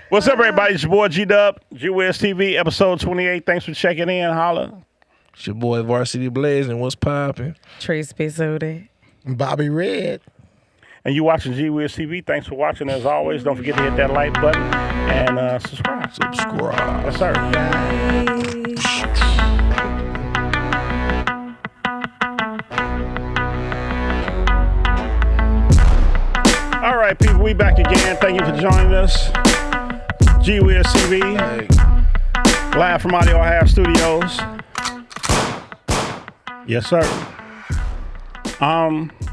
What's up, everybody? It's your boy G-Dub, GWIZTV, episode 28. Thanks for checking in. Holla. It's your boy Varsity Blaze, and what's poppin'? Tracee Bobby Red. And you watching GWIZTV. Thanks for watching. As always, don't forget to hit that like button and subscribe. Yes, sir. All right, people, we back again. Thank you for joining us. GWIZTV, live from Audio Half Studios. Yes, sir.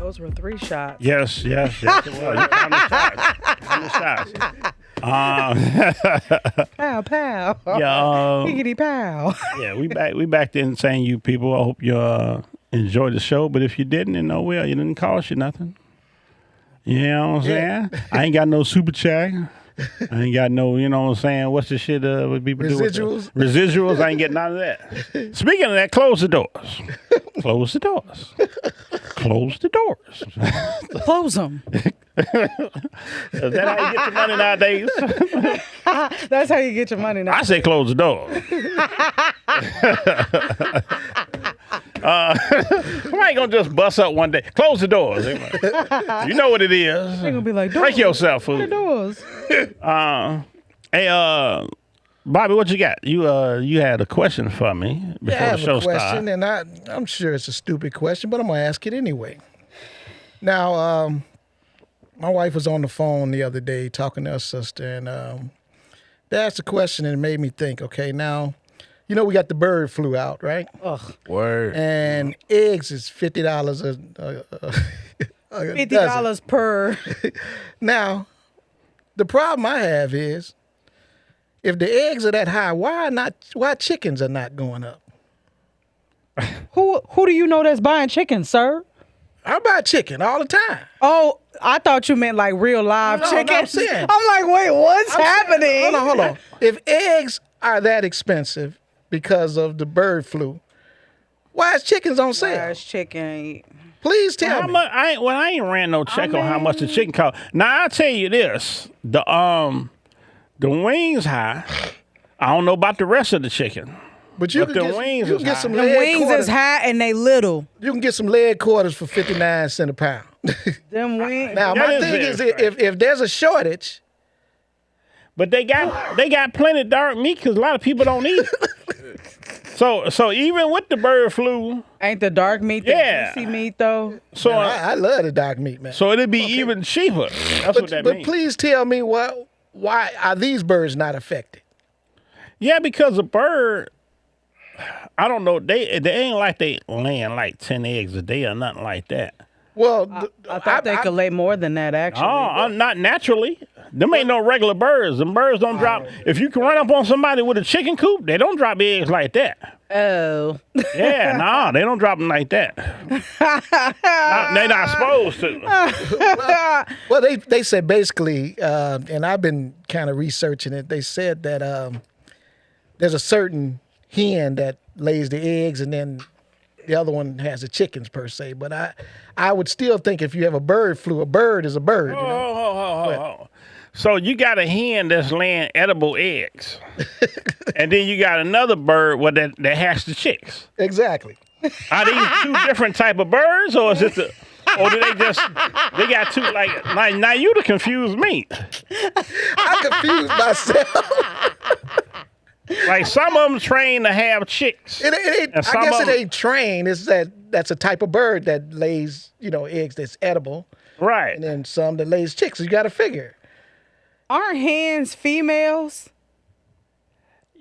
Those were 3 shots. Yes, it was. You count the shots. Pow, pow. Yeah, Higgity pow. yeah, we back there and saying you people. I hope you enjoyed the show. But if you didn't, then well, it didn't cost you nothing. You know what I'm saying? I ain't got no super chat. I ain't got no, you know what I'm saying? What's the shit what people Residuals? do? Residuals? I ain't getting none of that. Speaking of that, close the doors. Close the doors. Close the doors. Close them. Is that how you get your money nowadays? That's how you get your money now. I say close the door. Somebody gonna just bust up one day. Close the doors. You know what it is. They're gonna be like, break yourself, fool. The doors. Hey, Bobby, what you got? You had a question for me before I the have show a question, started. and I'm sure it's a stupid question, but I'm going to ask it anyway. Now, my wife was on the phone the other day talking to her sister, and they asked a question, and it made me think, okay, now, you know we got the bird flu out, right? Ugh. Word. And eggs is $50 a $50 per. Now, the problem I have is, if the eggs are that high, why chickens are not going up? Who do you know that's buying chicken, sir? I buy chicken all the time. Oh, I thought you meant like real live No, chicken. I'm saying. I'm like, wait, what's happening? Hold on. If eggs are that expensive because of the bird flu, why is chickens on sale? Where's chicken? Please tell How me. much? I ain't ran no check on how much the chicken cost. Now I'll tell you this: the wings high. I don't know about the rest of the chicken. But you but can the get, wings you is can get high. some The leg wings quarters. is high and they little. You can get some leg quarters for 59 cents a pound. Them wings. Now That my is thing is, very if there's a shortage, But they got plenty of dark meat because a lot of people don't eat it. So even with the bird flu, Ain't the dark meat the Yeah. juicy meat though? so man, I love the dark meat, man. so it'd be even cheaper. That's what that But means. please tell me why are these birds not affected? Yeah, because a bird, I don't know. They ain't like they laying like 10 eggs a day or nothing like that. Well, I thought they could lay more than that actually. Oh, not naturally. Them ain't no regular birds. Them birds don't drop. If you can run up on somebody with a chicken coop, they don't drop eggs like that. Oh. Yeah, nah, they don't drop them like that. They're not supposed to. Well, they said basically, and I've been kind of researching it. They said that there's a certain hen that lays the eggs, and then the other one has the chickens per se. But I would still think if you have a bird flu, a bird is a bird. You know? Oh. So you got a hen that's laying edible eggs, and then you got another bird that has the chicks. Exactly. Are these two different type of birds, or is it or do they got two like now you to confuse me. I confused myself. Like some of them trained to have chicks. It ain't, And I some guess of it 'em- ain't trained. It's that's a type of bird that lays, eggs that's edible, Right. and then some that lays chicks. You got to figure. Aren't hens females?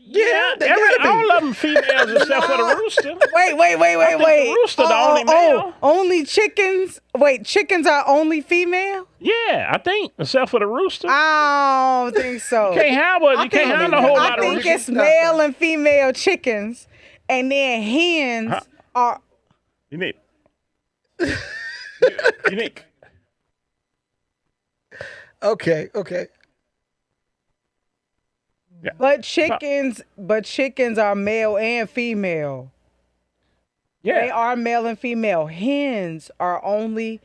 Yeah, they gotta be. all of them females except for the rooster. Wait. think the rooster the only male. Only chickens? Wait, chickens are only female? Yeah, I think except for the rooster. I don't think so. You can't have a whole lot I of think roosters. it's male and female chickens, and then hens are. Unique. Unique. Okay. Yeah. But chickens are male and female. Yeah. They are male and female. Hens are only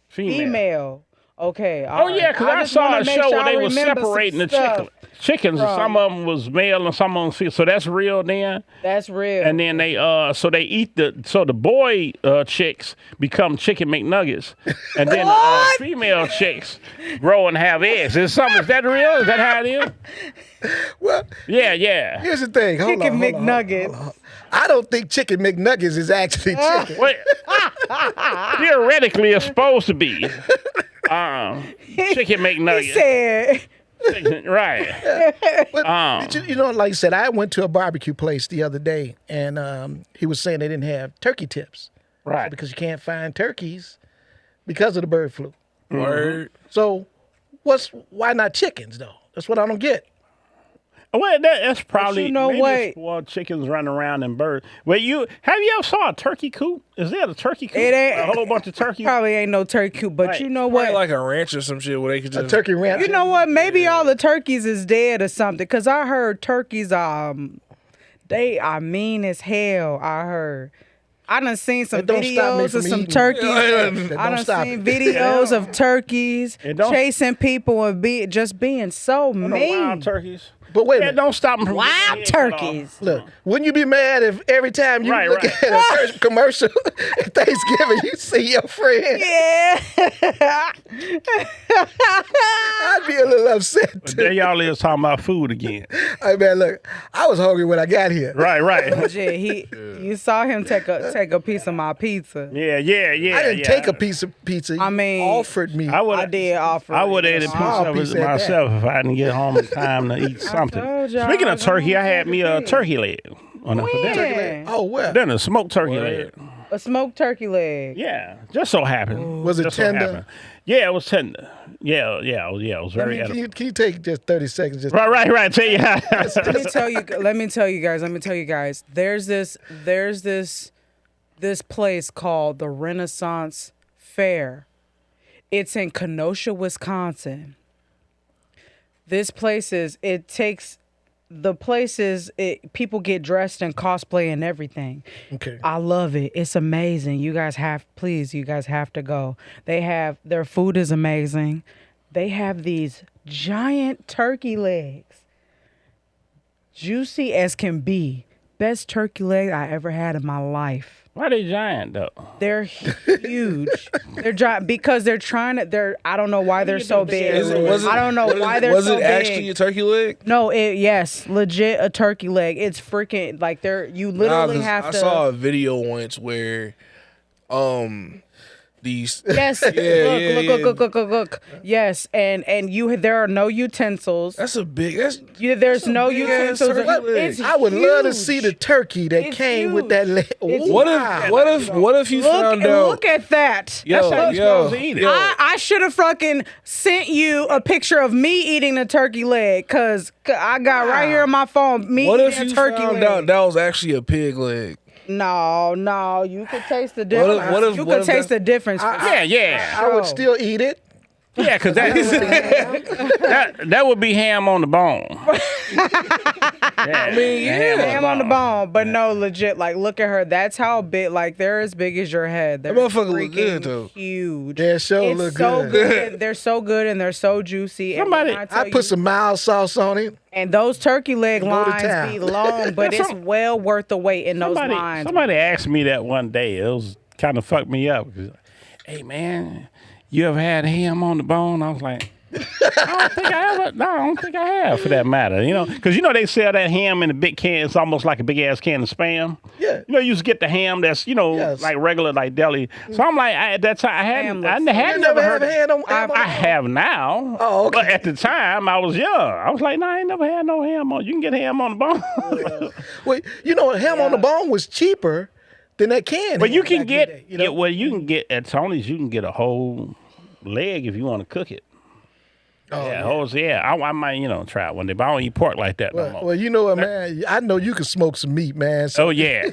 female. Okay. Oh yeah, because I just saw wanna a make show sure where I they were remember some separating the stuff. chickens. And some of them was male and some of them female. So that's real then. That's real. And then they so they eat the boy chicks become chicken McNuggets, and then female chicks grow and have eggs. Is that real? Is that how it is? Well, Yeah. here's the thing. Hold Chicken on, McNuggets. hold on. I don't think chicken McNuggets is actually chicken. Wait, theoretically, it's supposed to be chicken He McNuggets. said, Right. But you know, like I said, I went to a barbecue place the other day, and he was saying they didn't have turkey tips Right. because you can't find turkeys because of the bird flu. Word. So, why not chickens though? That's what I don't get. Well, that's probably you know maybe what? it's for chickens running around and birds. Well, have you ever saw a turkey coop? Is there a turkey coop? It ain't- A whole bunch of turkeys. probably ain't no turkey coop, but Right. you know Probably what? like a ranch or some shit where they could A just turkey ranch. You know what? Maybe all the turkeys is dead or something. Because I heard turkeys they are mean as hell. I heard. I done seen some It don't stop me videos from of some eating. turkeys. That I don't done stop seen it. videos of turkeys It don't- chasing people and just being so No mean. wild turkeys. But wait a That minute. don't stop them from Wild getting their head cut off. turkeys. Look, wouldn't you be mad if every time you Right, look right. at a church commercial at Thanksgiving, you see your friend? Yeah. I'd be a little upset But there too. y'all is talking about food again. Hey man, look, I was hungry when I got here. Right. Legit, you saw him take a piece of my pizza. Yeah. I didn't take a piece of pizza. I mean, you offered me. I did offer. I would have ate a small piece piece of it at that. myself if I didn't get home in time to eat something. told y'all Speaking I of was turkey, I gonna had me a take it. turkey leg on for dinner. Yeah. Oh well. Dinner, smoked turkey leg. A smoked turkey leg. Yeah, just so happened. Was it Just so tender? happened. Yeah, it was tender. Yeah, it was very Can edible. you take just 30 seconds? Just Right. Tell you how. Let me tell you guys. There's this place called the Renaissance Fair. It's in Kenosha, Wisconsin. This place people get dressed in cosplay and everything. Okay. I love it. It's amazing. You guys have to go. Their food is amazing. They have these giant turkey legs. Juicy as can be. Best turkey leg I ever had in my life. Why they giant though? They're huge. They're giant because I don't know why they're so big. I don't know why they're Was so it big. actually a turkey leg? No, yes, legit a turkey leg. It's freaking like you literally 'cause have I to. saw a video once where these Yes, look. Yes, and there are no utensils. there's no There's no big ass utensils. turkey leg. It's I would love to huge. see the turkey that It's came with huge. that leg. It's- What if you found out? Look at that. That's how you're supposed to eat it. I should have fucking sent you a picture of me eating a turkey leg because I got right here on my phone me What if eating you a turkey found leg. out that was actually a pig leg? No, you could taste the difference. You what could if taste the difference. Yeah. I would still eat it. Yeah, because that would be ham on the bone. I mean, Ham on the bone, but no, legit. Like, look at her. That's how big. Like, they're as big as your head. They're motherfucker look good, freaking though. huge. Yeah, sure It's look so good. They're so good and they're so juicy. And Somebody- when I tell you- put some mild sauce on it. and those turkey leg Go to lines town. be long, but it's well worth the wait in those lines. Somebody asked me that one day. It was kind of fucked me up. Hey man, you ever had ham on the bone? I was like, I don't think I have for that matter. Because they sell that ham in a big can. It's almost like a big ass can of Spam. Yeah. You used to get the ham that's Yes. like regular like deli. So I'm like, at that time I Ham hadn't looks so had You never never heard have of hand on ham on I the bone? have now. Oh, okay. But at the time I was young. I was like, I ain't never had no ham on. You can get ham on the bone. Well, ham on the bone was cheaper than that can. But you ham can back in get the day, you can get at Tony's. You can get a whole leg if you want to cook it. Oh, I might try it one day, but I don't eat pork like that no more. Well, you know what, man? I know you can smoke some meat, man. So Oh yeah,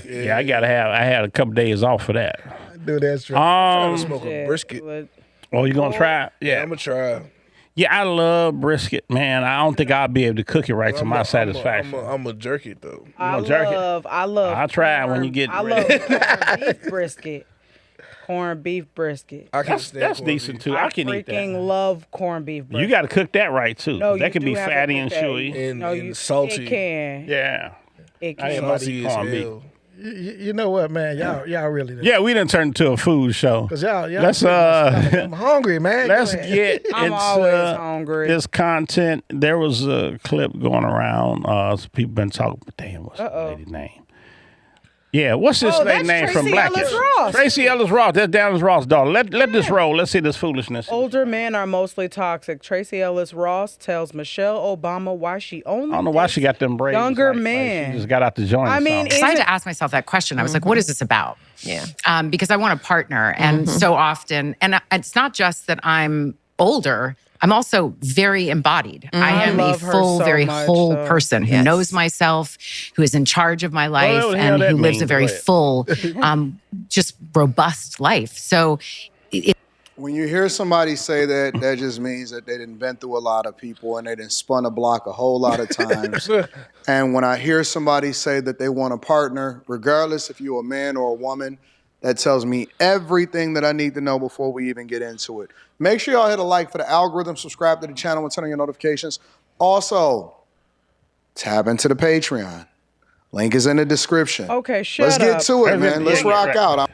yeah. I had a couple days off for that. I know that's right. Smoke a Yeah, brisket. but- Oh, you gonna try it? Yeah, I'm gonna try. Yeah, I love brisket, man. I don't think I'll be able to cook it right to my satisfaction. I'm a jerk it though. I gonna jerk it? love. I'll try it when you get I ready. love corned beef brisket. Corned beef brisket. I can stand That's corned decent beef. too. I can eat freaking that. love corned beef brisket. You got to cook that right too. No, that you can do be have to fatty cook and that. chewy. And salty. It can. Yeah. It I ain't can. about to Salty eat as corned beef. hell. You know what, man? Y'all really. Yeah, we done turned into a food show. Cause y'all Let's I'm hungry, man. let's Go ahead. get I'm into always hungry. this content. There was a clip going around. Some people been talking. Damn, what's the lady's name? Yeah, what's this lady's that's name from Tracee Blackish? Ellis Ross. Tracee Ellis Ross. That's Dallas Ross' daughter. Let this roll. Let's see this foolishness. Older men are mostly toxic. Tracee Ellis Ross tells Michelle Obama why she only I don't know why she got them braids. younger like men. she just got out the joint. I or mean, something. I had to ask myself that question. I was like, what is this about? Yeah. Because I want a partner. And so often, and it's not just that I'm older, I'm also very embodied. I am a love her full, so very much, whole though. person who Yes. knows myself, who is in charge of my life, Whatever the hell and that who lives means. a very Go ahead. full, just robust life. So When you hear somebody say that, that just means that they done been through a lot of people and they done spun a block a whole lot of times. And when I hear somebody say that they want a partner, regardless if you're a man or a woman, that tells me everything that I need to know before we even get into it. Make sure y'all hit a like for the algorithm, subscribe to the channel, and turn on your notifications. Also, tap into the Patreon. Link is in the description. Okay, shut Let's up. get to it, man. Let's Yeah, rock right. out.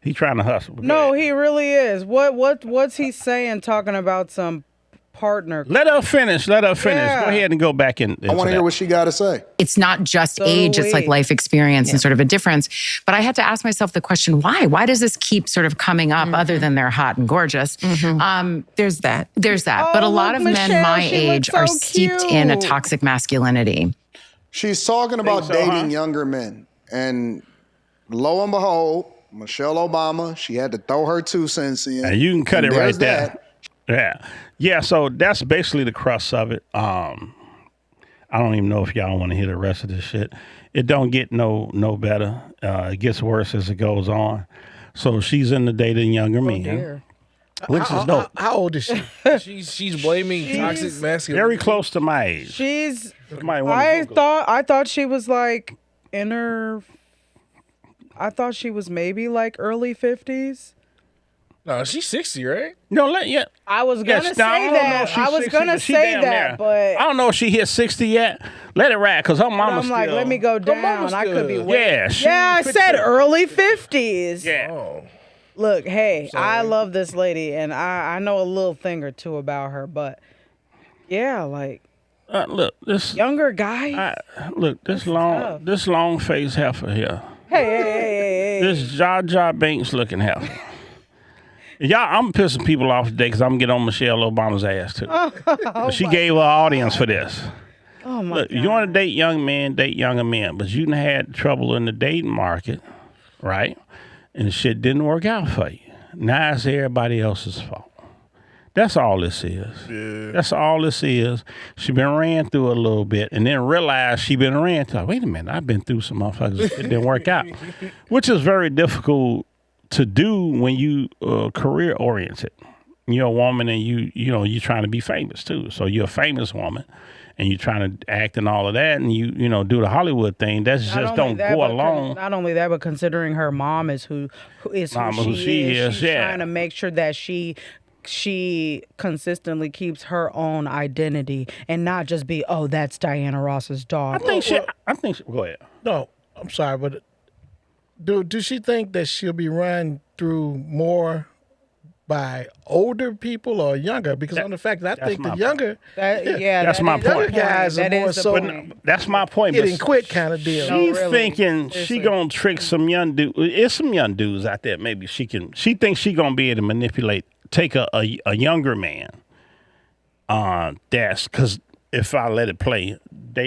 He's trying to hustle. No, he really is. What's he saying? Talking about some partner. Let her finish. Let her finish. Yeah. Go ahead and go back in. I want to hear what she got to say. it's not just So age, it's like wait. life experience and sort of a difference. But I had to ask myself the question, why? Why does this keep sort of coming up other than they're hot and gorgeous? There's that. There's that. Oh, But a lot look, of men Michelle, my she age looks are so steeped in a cute. toxic masculinity. She's talking about so, dating huh? younger men. And lo and behold, Michelle Obama, she had to throw her 2 cents in. And you can cut And it right there's there. that. Yeah. So that's basically the crux of it. I don't even know if y'all want to hear the rest of this shit. It don't get no better. It gets worse as it goes on. So she's into dating younger men, Dear. which is dope. How old is she? She's blaming toxic masculinity. Very close to my age. She's. Somebody wanna I Google it. thought she was like in her. I thought she was maybe like early 50s. No, she's 60, right? No, yeah. I was Yeah, gonna I say don't know if that. she's I was 60, gonna but she say damn that, near. but I don't know if she hit 60 yet. Let it ride, because her mama I'm like, still. let me go down. mama's I could be good. way. Yeah, she Yeah, I fixed said it. early 50s. Yeah. Oh. Look, hey, I Sorry. love this lady, and I know a little thing or two about her, but yeah, like Look, this younger guy. this tough. long face heifer here. Hey. This Jar Jar Binks looking heifer. Y'all, I'm pissing people off today because I'm getting on Michelle Obama's ass too. She gave her audience for this. Oh my Look, God. you want to date young men, date younger men, but you done had trouble in the dating market, right? And shit didn't work out for you. Now it's everybody else's fault. That's all this is. Yeah. That's all this is. She been ran through a little bit and then realized she been ran through. Wait a minute, I've been through some motherfuckers. It didn't work out, which is very difficult to do when you career oriented. You're a woman and you're trying to be famous too. So you're a famous woman and you're trying to act and all of that and you do the Hollywood thing. That's Not just only don't that, go but along. Not only that, but considering her mom is who she is, she's yeah. trying to make sure that she consistently keeps her own identity and not just be, oh, that's Diana Ross's daughter. I think she go ahead. No, I'm sorry, but do she think that she'll be run through more by older people or younger? Because on the fact that I think my the younger That's my is the point. Guys are That more is the so- point. That's my point. getting but quit kind of deal. No, She's really. thinking Seriously. she gonna trick some young dude. It's some young dudes out there. Maybe she thinks she gonna be able to manipulate, take a younger man. That's because if I let it play,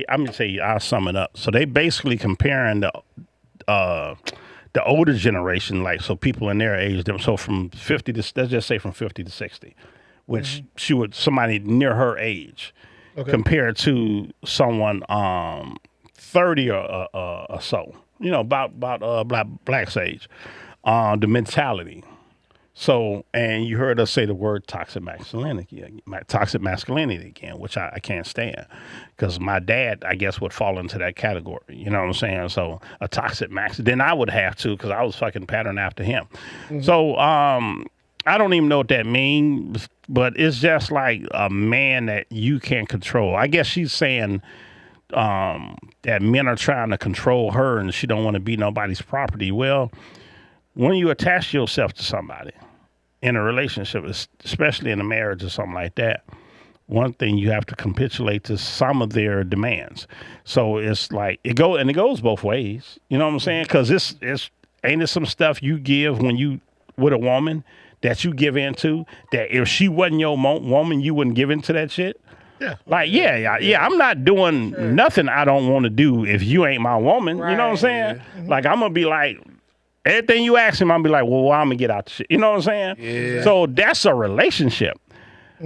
I'm gonna tell you, I'll sum it up. So they basically comparing the older generation, like so people in their age, so from 50 to let's just say from 50 to 60, which she would somebody near her age. Compared to someone 30 or so, about Black's age, the mentality. So, and you heard us say the word toxic masculinity again, which I can't stand, because my dad, I guess, would fall into that category. You know what I'm saying? So a toxic max, then I would have to, because I was fucking patterned after him. So I don't even know what that means, but it's just like a man that you can't control. I guess she's saying that men are trying to control her and she don't want to be nobody's property. Well, when you attach yourself to somebody in a relationship, especially in a marriage or something like that, one thing you have to capitulate to some of their demands. So it's like it goes both ways. You know what I'm saying? Because ain't it some stuff you give when you with a woman that you give into that if she wasn't your woman, you wouldn't give into that shit. Yeah. Like, yeah. I'm not doing nothing I don't want to do if you ain't my woman. You know what I'm saying? Like, I'm gonna be like. Everything you ask him, I'm be like, well, I'm gonna get out the shit. You know what I'm saying? Yeah. So that's a relationship.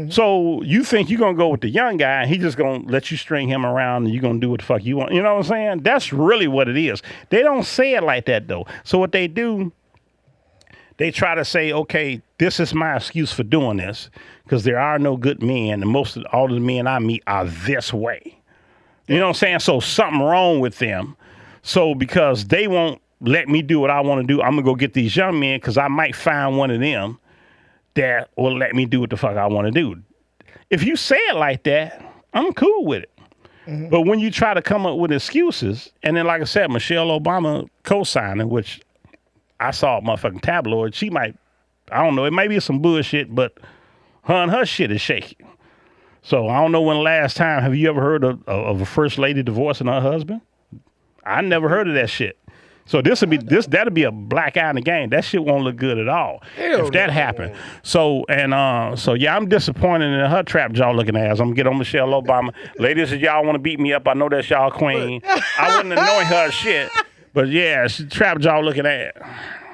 So you think you're gonna go with the young guy and he just gonna let you string him around and you're gonna do what the fuck you want. You know what I'm saying? That's really what it is. They don't say it like that though. So what they do, they try to say, okay, this is my excuse for doing this because there are no good men and all the men I meet are this way. You know what I'm saying? So something wrong with them. So because they won't let me do what I want to do, I'm going to go get these young men because I might find one of them that will let me do what the fuck I want to do. If you say it like that, I'm cool with it. But when you try to come up with excuses, and then like I said, Michelle Obama co-signing, which I saw a motherfucking tabloid, she might, I don't know, it may be some bullshit, but her and her shit is shaky. So I don't know when the last time, have you ever heard of a first lady divorcing her husband? I never heard of that shit. So that'll be a black eye in the game. That shit won't look good at all if that happened. So yeah, I'm disappointed in her trap jaw looking ass. I'm gonna get on Michelle Obama. Ladies, if y'all want to beat me up, I know that's y'all queen. I wouldn't annoy her shit, but yeah, she trap jaw looking ass.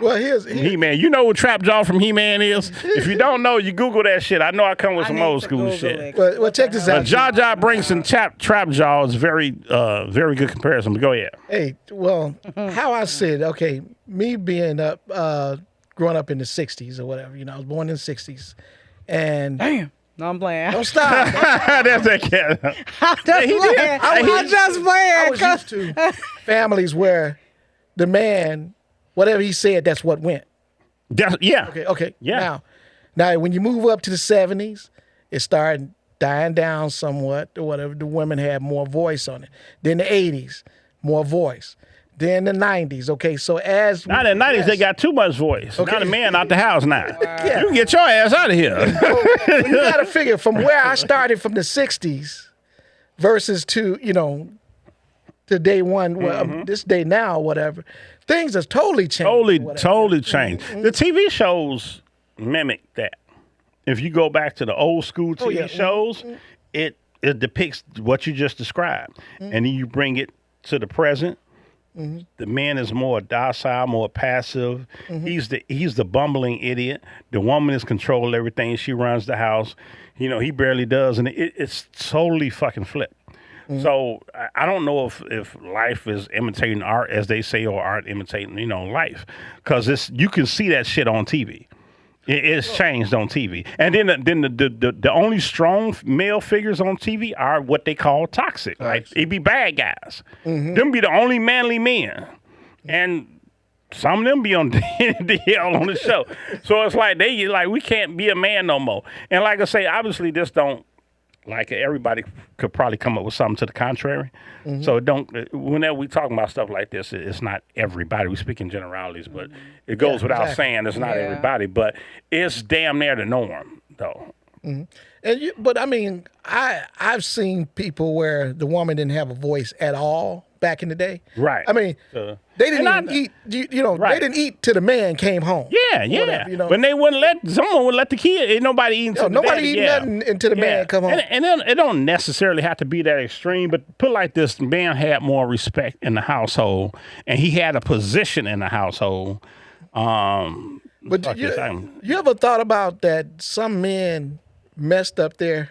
Well, here's He-Man. You know what trap jaw from He-Man is? If you don't know, you Google that shit. I know I come with some old school shit. Well, check this out. Jaw brings some trap jaw is very good comparison. But go ahead. Hey, well, how I said, okay, me being up, growing up in the '60s or whatever, I was born in the '60s, and Damn. No, I'm playing. don't stop. That's that cat. I'm just playing. I'm just playing. I was used to families where the man, whatever he said, that's what went. Yeah. Okay. Yeah. Now, when you move up to the '70s, it started dying down somewhat or whatever. The women had more voice on it. Then the '80s, more voice. Then the '90s. Okay, so now the '90s, they got too much voice. Okay. Now the man out the house now. Yeah. You can get your ass out of here. You got to figure from where I started from the '60s versus to to day one, this day now, whatever. Things have totally changed. Totally changed. The TV shows mimic that. If you go back to the old school TV shows, it depicts what you just described. And then you bring it to the present. The man is more docile, more passive. He's the bumbling idiot. The woman is controlling everything. She runs the house. He barely does. And it's totally fucking flipped. So I don't know if life is imitating art, as they say, or art imitating, life. Because you can see that shit on TV. It's changed on TV. And then the only strong male figures on TV are what they call toxic. Right? It be bad guys. Them be the only manly men. And some of them be on the hell on the show. So it's like we can't be a man no more. And like I say, obviously this don't, like everybody could probably come up with something to the contrary. So whenever we talk about stuff like this, it's not everybody. We speak in generalities, but it goes without saying it's not everybody, but it's damn near the norm though. But I mean, I've seen people where the woman didn't have a voice at all back in the day. Right. I mean, they didn't even eat. They didn't eat till the man came home. Yeah. Whatever, When they someone would let the kid. Ain't nobody eating. Nobody eating nothing until the man come home. And then it don't necessarily have to be that extreme. But put like this: the man had more respect in the household, and he had a position in the household. But you ever thought about that? Some men messed up their.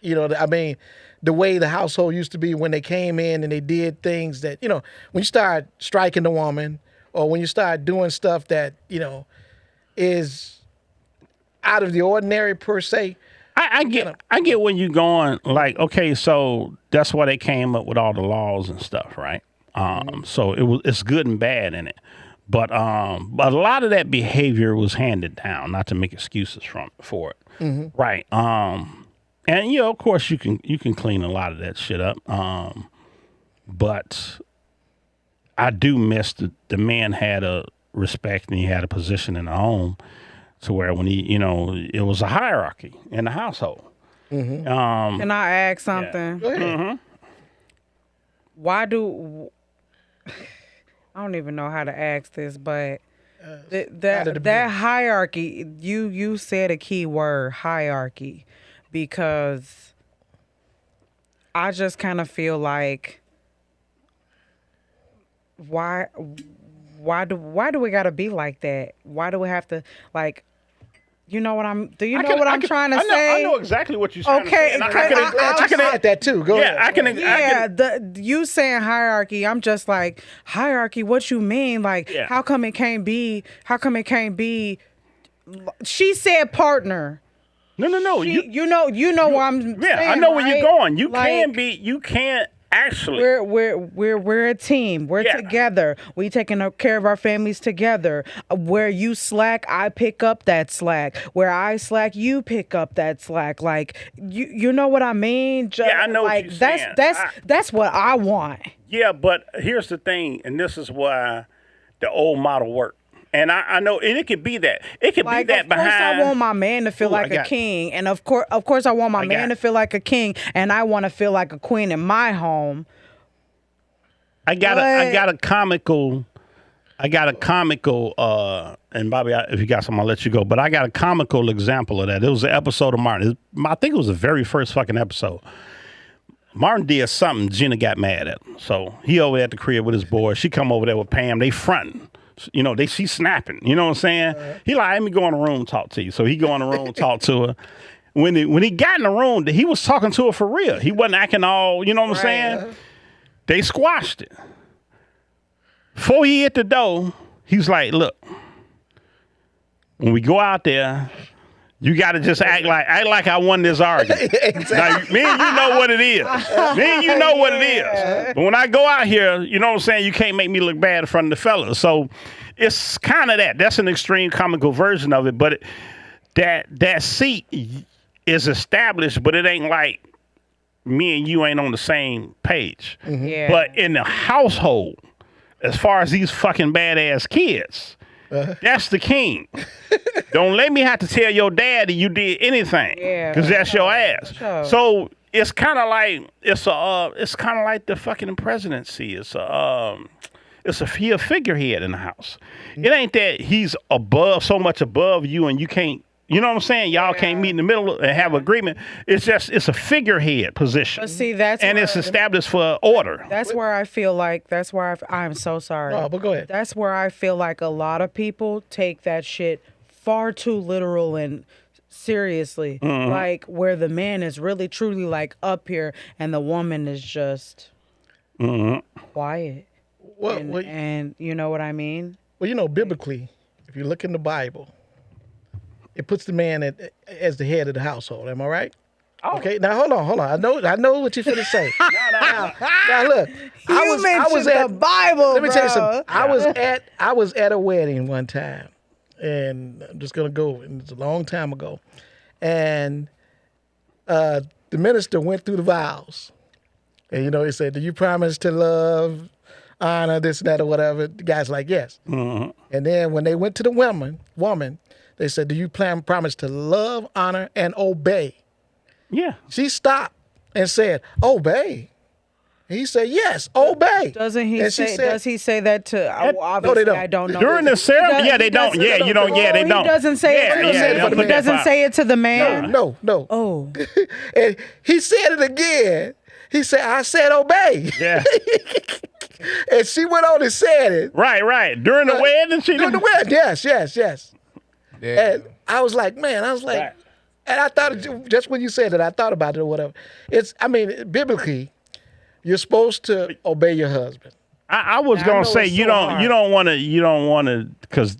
I mean, the way the household used to be when they came in and they did things that, when you start striking the woman or when you start doing stuff that, is out of the ordinary per se. I get when you're going, like, okay, so that's why they came up with all the laws and stuff, right? So it's good and bad in it. But a lot of that behavior was handed down, not to make excuses for it. Right. And of course you can clean a lot of that shit up. But I do miss the man had a respect and he had a position in the home to where when he, it was a hierarchy in the household. Can I ask something? Go ahead. Why do I don't even know how to ask this, but that hierarchy, you said a key word, hierarchy, because I just kind of feel like why do we gotta be like that? Why do we have to like? You know what I'm? Do you know what I'm trying to say? I know exactly what you're trying to say. Okay, I can add that too. Go ahead. You saying hierarchy? I'm just like hierarchy. What you mean? Like, how come it can't be? How come it can't be? She said partner. No. You know where I'm. Yeah, saying, I know where right? you're going. You like, can't actually. We're a team. We're together. We taking care of our families together. Where you slack, I pick up that slack. Where I slack, you pick up that slack. Like you know what I mean? I know what you're saying. That's what I want. Yeah, but here's the thing, and this is why the old model worked. And I know, and it could be that. It could be that behind. Of course, I want my man to feel like a king, and of course, I want my man to feel like a king, and I want to feel like a queen in my home. I got a comical. And Bobby, if you got something, I'll let you go. But I got a comical example of that. It was an episode of Martin. I think it was the very first fucking episode. Martin did something. Gina got mad at him, so he over at the crib with his boy. She come over there with Pam. They fronting. She's snapping. You know what I'm saying? He like, let me go in the room and talk to you. So he go in the room and talk to her. When he got in the room, he was talking to her for real. He wasn't acting all, you know what I'm saying? They squashed it. Before he hit the door, he was like, look, when we go out there, you got to just act like I won this argument. Exactly. Now, me and you know what it is. Me and you know what it is. But when I go out here, you know what I'm saying, you can't make me look bad in front of the fellas. So it's kind of that. That's an extreme comical version of it. But that seat is established, but it ain't like me and you ain't on the same page. Yeah. But in the household, as far as these fucking badass kids, that's the king. Don't let me have to tell your dad that you did anything, because that's your ass. Sure. So it's kind of like it's kind of like the fucking presidency. He a figurehead in the house. It ain't that he's so much above you and you can't. You know what I'm saying? Y'all can't meet in the middle and have agreement. It's a figurehead position. But see, it's established for order. That's where I feel like I'm so sorry. Oh, but go ahead. That's where I feel like a lot of people take that shit far too literal and seriously. Like where the man is really truly like up here and the woman is just quiet. And you know what I mean? Well, biblically, if you look in the Bible, it puts the man as the head of the household. Am I right? Oh. Okay. Now hold on. I know what you're finna say. Now look. I was at the Bible. Let me tell you something. I was at a wedding one time, and I'm just gonna go. And it's a long time ago, and the minister went through the vows, and he said, "Do you promise to love, honor, this and that, or whatever?" The guy's like, "Yes." And then when they went to the woman. They said, do you promise to love, honor, and obey? Yeah. She stopped and said, obey. He said, yes, obey. Doesn't he does he say that to, obviously, no, they don't. I don't know. During the ceremony, they don't. Yeah, you don't. Yeah, they don't. He doesn't say it. He doesn't say it to the man. No. Oh. And he said it again. He said, I said obey. Yeah. And she went on and said it. Right. During the wedding, During the wedding, yes. Yeah. And I was like, and I thought, just when you said it, I thought about it or whatever. Biblically, you're supposed to obey your husband. I was going to say, you don't want to, because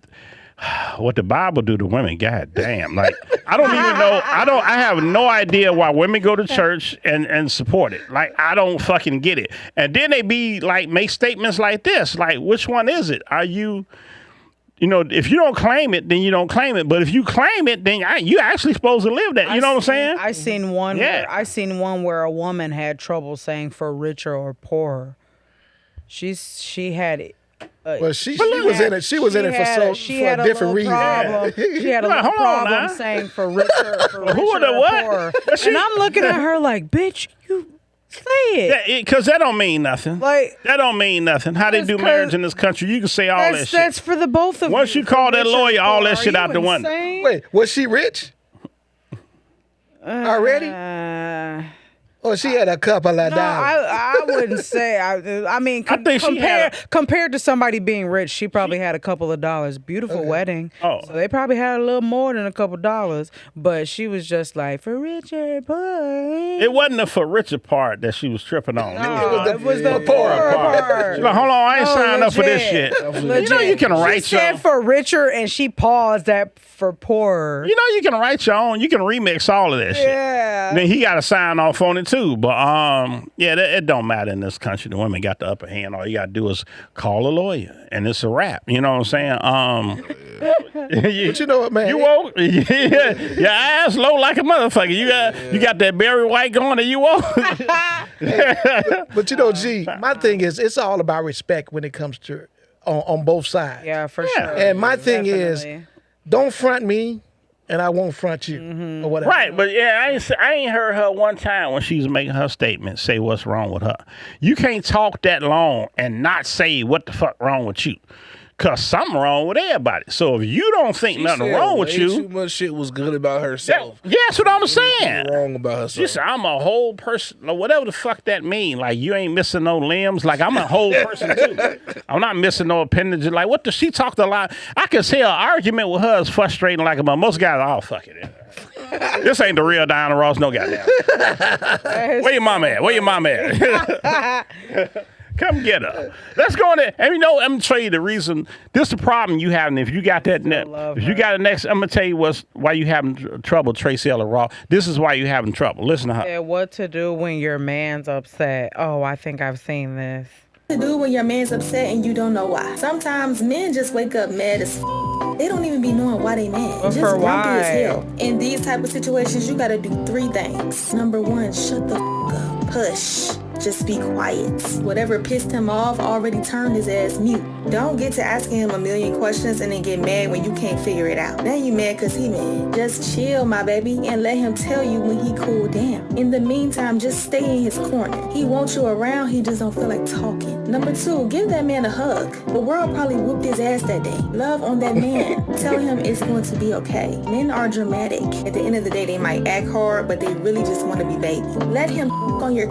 what the Bible do to women. God damn. Like, I don't even know. I have no idea why women go to church and support it. Like, I don't fucking get it. And then they be like, make statements like this. Like, which one is it? Are you, if you don't claim it, then you don't claim it. But if you claim it, then you actually supposed to live that. You know what I'm saying? I seen one. I seen one where a woman had trouble saying for richer or poorer. She had. Well, she was in it. She was in it for a different reason. She had a little problem saying for richer, or poorer. And I'm looking at her like, bitch, you say it. Because that don't mean nothing. Like, that don't mean nothing. How they do marriage in this country, you can say all that shit. That's for the both of you. Once you call that lawyer, all that shit out the window. Wait, was she rich? Already? Or she had a couple of dollars. I wouldn't say. I mean, compared to somebody being rich, she probably had a couple of dollars. Beautiful wedding. Oh. So they probably had a little more than a couple of dollars. But she was just like, for richer, poor. It wasn't the for richer part that she was tripping on. No, it was the poorer part. She's like, hold on, I ain't signed up for this shit. You can write she said for richer, and she paused at for poorer. You can write your own. You can remix all of that shit. Yeah. And then he got to sign off on it too. But it don't matter in this country. The women got the upper hand. All you got to do is call a lawyer, and it's a wrap. You know what I'm saying? But you know what, man? You woke? Your ass low like a motherfucker. You got that Barry White going, and you woke. But G, my thing is, it's all about respect when it comes to on both sides. Yeah, for sure. And my thing is, don't front me, and I won't front you, or whatever. Right, but I ain't heard her one time when she was making her statement say what's wrong with her. You can't talk that long and not say what the fuck wrong with you. Cause something wrong with everybody. So if you don't think nothing wrong with you, too much shit was good about herself. That's what I'm saying. Wrong about herself. Just, I'm a whole person, or whatever the fuck that mean. Like, you ain't missing no limbs. Like, I'm a whole person too. I'm not missing no appendages. Like, what does she talked a lot? I could say an argument with her is frustrating. Like, most guys are all fuck it. This ain't the real Diana Ross. No goddamn. Where your mama at? Where your mama at? Come get her. Let's go in there. And I'm gonna tell you the reason. This is the problem you having. If you got that if you got it next, I'm gonna tell you why you having trouble, Tracee Ellis Ross. This is why you having trouble. Listen to her. Yeah, what to do when your man's upset. Oh, I think I've seen this. What to do when your man's upset and you don't know why. Sometimes men just wake up mad as They don't even be knowing why they mad. But just for grumpy why? as hell. In these type of situations, you gotta do 3 things. Number 1, shut the up. Push. Just be quiet. Whatever pissed him off already turned his ass mute. Don't get to asking him a million questions and then get mad when you can't figure it out. Now you mad because he mad. Just chill, my baby, and let him tell you when he cooled down. In the meantime, just stay in his corner. He wants you around, he just don't feel like talking. Number 2, give that man a hug. The world probably whooped his ass that day. Love on that man. Tell him it's going to be okay. Men are dramatic. At the end of the day, they might act hard, but they really just want to be baby. Let him on your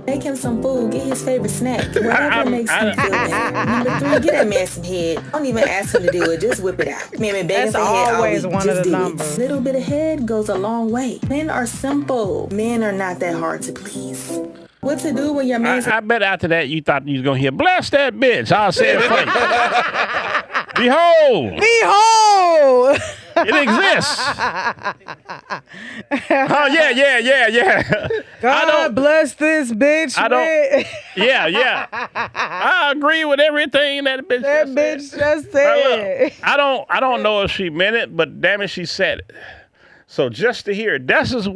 make him some food, get his favorite snack, whatever makes him feel better. Number 3, get that man some head. Don't even ask him to do it, just whip it out. Man, begging That's for head always all week. one Just of the do numbers. it. Little bit of head goes a long way. Men are simple. Men are not that hard to please. What to do when your man's I bet after that you thought you was gonna hear, bless that bitch. I'll say it for you. Behold. Behold! It exists. Oh, yeah. God bless this bitch. Yeah. I agree with everything that bitch just said. Look, I don't know if she meant it, but damn it, she said it. So just to hear it, this is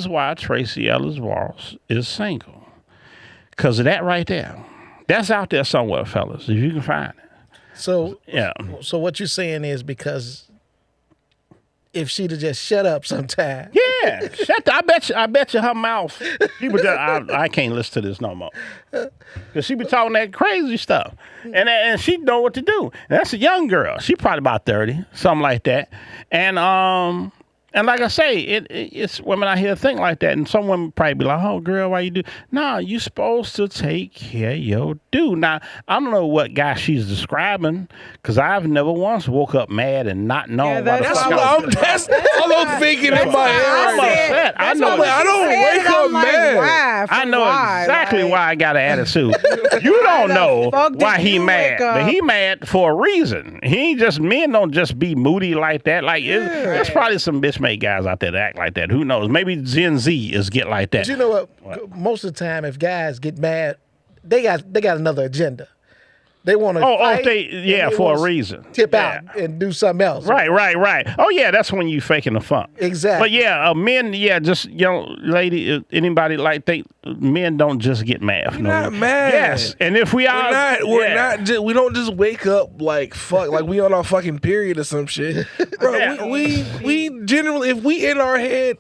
why Tracee Ellis Ross is single. Because of that right there. That's out there somewhere, fellas, if you can find it. So yeah. So what you're saying is because if she'd have just shut up sometime. Yeah, I bet you her mouth. People just, I can't listen to this no more. Because she be talking that crazy stuff. And she know what to do. And that's a young girl. She probably about 30, something like that. And And like I say, it's women out here think like that, and some women probably be like, "Oh, girl, why you do?" Nah, you supposed to take care of your dude. Now, I don't know what guy she's describing, because I've never once woke up mad and not knowing what the fuck I was doing. That's all I'm thinking in my head. I'm upset. I know. I don't wake up mad. I know exactly why I got an attitude. You don't know why he mad, but he mad for a reason. He ain't just, men don't just be moody like that. Like, there's probably some bitch-made guys out there that act like that. Who knows? Maybe Gen Z is get like that. But you know what? Most of the time, if guys get mad, they got another agenda. They want to fight. For a reason. Tip out and do something else. Right. Oh, yeah, that's when you faking the funk. Exactly. But men, just, lady, anybody men don't just get mad. We're not mad. Yes, and if we are, we don't just wake up like fuck, like we on our fucking period or some shit. Bro, we generally, if we in our head,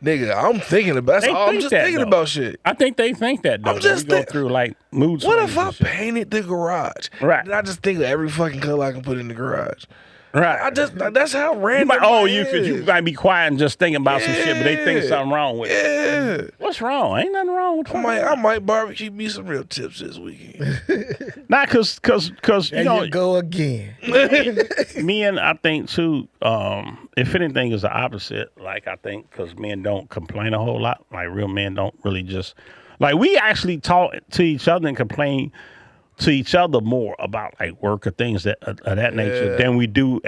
nigga, I'm thinking about. I'm just thinking about shit. I think they think that though. I'm just go through like mood swings. What if I painted the garage? Right. And I just think of every fucking color I can put in the garage. Right. That's how random. You might be quiet and just thinking about some shit, but they think something wrong with it. Yeah. What's wrong? Ain't nothing wrong with it. I might barbecue me some real tips this weekend. Not cause you go again. Men, I think too. If anything, is the opposite. Like I think because men don't complain a whole lot. Like real men don't really just like we actually talk to each other and complain to each other more about like work or things of that nature than we do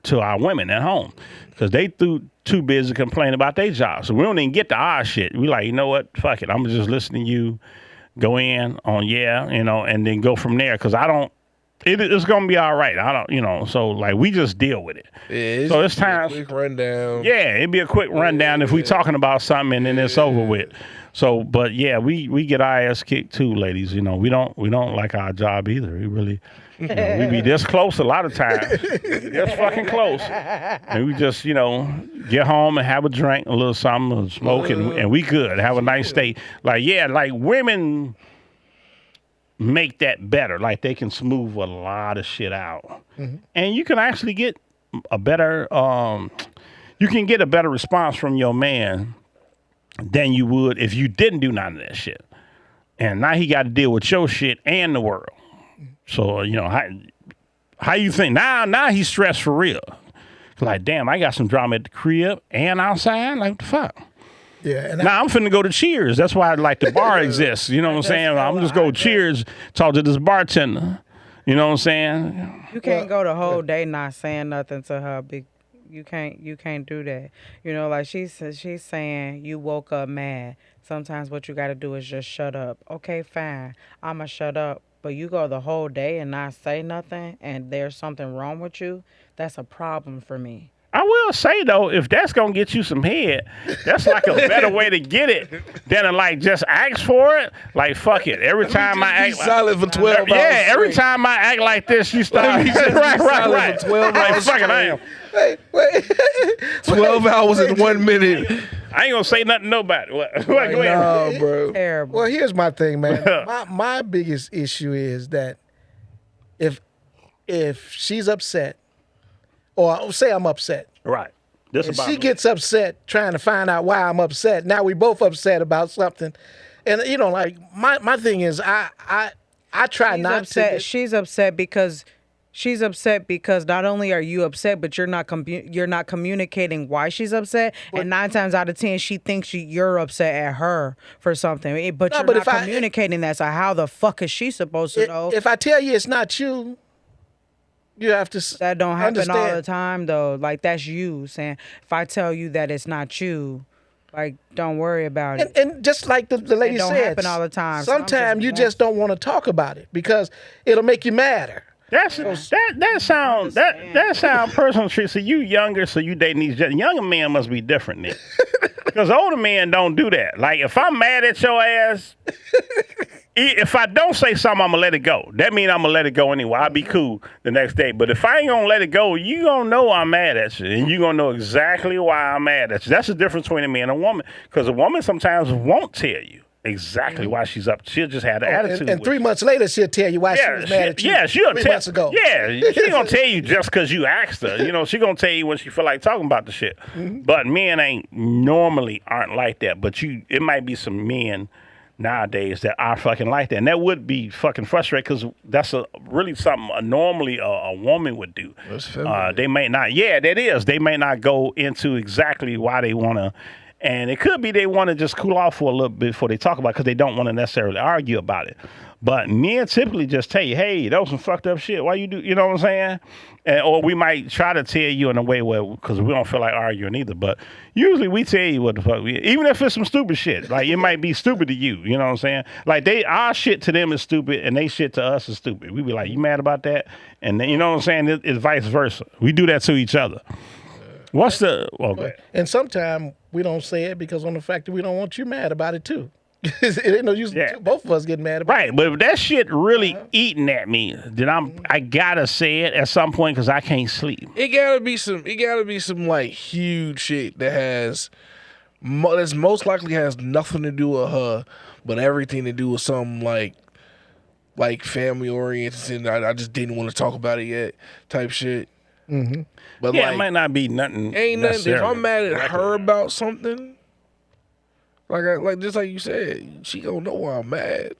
to our women at home, because they too busy complaining about their jobs. So we don't even get to our shit. We like, you know what? Fuck it. I'm just listening to you go in on and then go from there. Because it's gonna be all right. I don't, so like we just deal with it. Yeah, so it's time. Quick rundown. Yeah, it'd be a quick rundown if we talking about something and then it's over with. So, but yeah, we get our ass kicked too, ladies. We don't like our job either. We really, we be this close a lot of times, this fucking close, and we just get home and have a drink, a little something, smoke, and we good. Have a nice day. Like women make that better. Like they can smooth a lot of shit out, and you can actually get a better, you can get a better response from your man than you would if you didn't do none of that shit. And now he got to deal with your shit and the world. So, how you think? Now he's stressed for real. Like, damn, I got some drama at the crib and outside. Like, what the fuck? Yeah. And now I'm finna go to Cheers. That's why like the bar exists. You know what I'm saying? I'm just go Cheers, talk to this bartender. You know what I'm saying? You can't go the whole day not saying nothing to her. You can't do that. Like she's saying you woke up mad. Sometimes what you got to do is just shut up. Okay, fine. I'ma shut up. But you go the whole day and not say nothing and there's something wrong with you, that's a problem for me. I will say though, if that's gonna get you some head, that's like a better way to get it than to like just ask for it. Like fuck it. Every time I act silent for 12 hours. Yeah, every time I act like this, you start right. For 12 like hours fuck it, I am. Wait. 12 hours and 1 minute. I ain't gonna say nothing to nobody. What? Go ahead. No, bro. Terrible. Well, here's my thing, man. my biggest issue is that if she's upset, or say I'm upset, right? And she gets upset trying to find out why I'm upset. Now we both upset about something, and like my thing is I try not to. She's upset because not only are you upset, but you're not communicating why she's upset. And 9 times out of 10, she thinks you're upset at her for something. But you're not communicating that. So how the fuck is she supposed to know? If I tell you it's not you, you have to. That don't happen understand. all the time though. Like that's you saying. If I tell you that it's not you, like don't worry about it. And just like the lady said, it don't happen all the time. Sometimes you just don't want to talk about it because it'll make you madder. That sound personal, Tracee. You younger, so you dating these younger men must be different then. Because older men don't do that. Like if I'm mad at your ass, if I don't say something, I'm gonna let it go. That means I'm gonna let it go anyway. I'll be cool the next day. But if I ain't gonna let it go, you gonna know I'm mad at you, and you gonna know exactly why I'm mad at you. That's the difference between a man and a woman. Because a woman sometimes won't tell you. exactly why she's up. She'll just have the attitude. And 3 months later, she'll tell you why she was mad at you. Yeah, she'll 3 months ago. Yeah, she ain't gonna tell you just because you asked her. You know, she gonna tell you when she feel like talking about the shit. But men aren't like that. But it might be some men nowadays that are fucking like that, and that would be fucking frustrating because that's really something normally a woman would do. They may not. Yeah, that is. They may not go into exactly why they want to. And it could be they want to just cool off for a little bit before they talk about it because they don't want to necessarily argue about it. But men typically just tell you, hey, that was some fucked up shit. Why you do, you know what I'm saying? Or we might try to tell you in a way where, because we don't feel like arguing either. But usually we tell you what the fuck, even if it's some stupid shit. Like it might be stupid to you, you know what I'm saying? Like our shit to them is stupid and they shit to us is stupid. We be like, you mad about that? And then, you know what I'm saying? It's vice versa. We do that to each other. And sometimes we don't say it because on the fact that we don't want you mad about it too. It ain't no use both of us getting mad about it. Right, but if that shit really eating at me, then I gotta say it at some point because I can't sleep. It gotta be some like huge shit that that's most likely has nothing to do with her, but everything to do with something like family oriented and I just didn't want to talk about it yet type shit. Mm-hmm. But it might not be nothing. Ain't nothing. If I'm mad at her about something, like just like you said, she gonna know why I'm mad.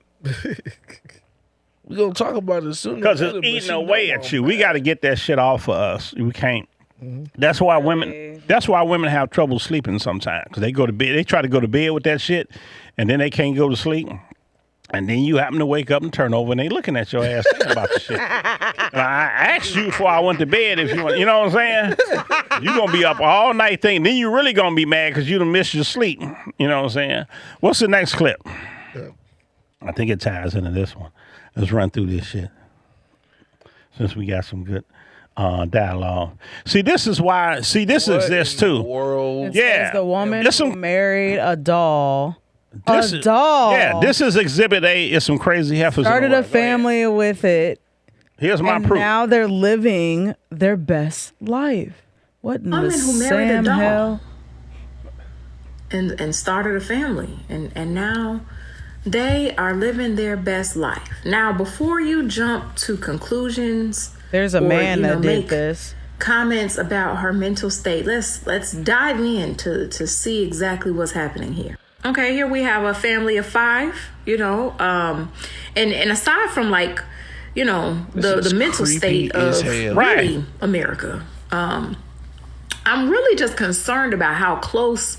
We gonna talk about it soon. Because it's eating away at you. We got to get that shit off of us. We can't. That's why women. That's why women have trouble sleeping sometimes. Because they go to bed. They try to go to bed with that shit, and then they can't go to sleep. And then you happen to wake up and turn over, and they looking at your ass thinking about the shit. And I asked you before I went to bed if you want. You know what I'm saying? You gonna be up all night thinking. Then you really gonna be mad because you done missed your sleep. You know what I'm saying? What's the next clip? I think it ties into this one. Let's run through this shit since we got some good dialogue. See, this is why. See, this exists too. It says the woman who married a doll. Doll. Yeah, this is Exhibit A. It's some crazy heifers. Started a family with it. Here's my proof. Now they're living their best life. What in the Sam hell? And started a family, and now they are living their best life. Now, before you jump to conclusions, there's a man that did this. Comments about her mental state. Let's dive in to see exactly what's happening here. Okay, here we have a family of 5, and aside from the mental state of really America, I'm really just concerned about how close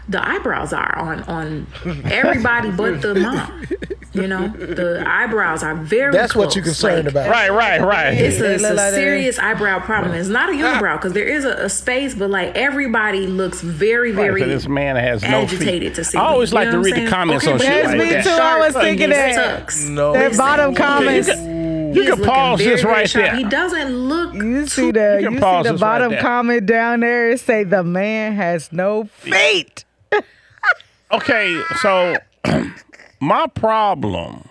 the eyebrows are on everybody but the mom. The eyebrows are very That's close. what you're concerned about. Right. It's a serious eyebrow problem. It's not a unibrow because there is a space, but everybody looks very, very so this man has no agitated to see. I always like to read the comments on shit like me that. too. I was thinking that bottom comments. You can pause this right there. He doesn't look. You see the bottom comment down there? It say the man has no feet. Okay, so my problem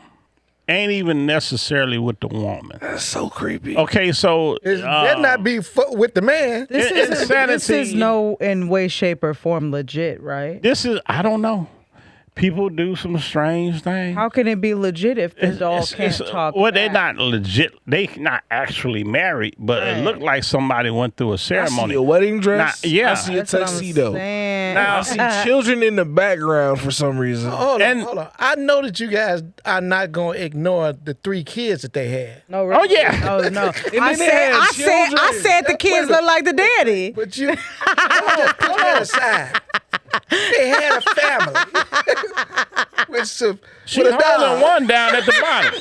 ain't even necessarily with the woman. That's so creepy. Okay, so it better not be with the man. This is no in way, shape, or form legit, right? This is, I don't know. People do some strange things. How can it be legit if the doll can't talk? Well, they're not legit. They not actually married, but it looked like somebody went through a ceremony. I see a wedding dress. I see a tuxedo. Now I see children in the background for some reason. Hold on. I know that you guys are not going to ignore the 3 kids that they had. No, really? Oh yeah. Oh no. I said the kids look like the daddy. But you just put that aside. They had a family She holding one down at the bottom.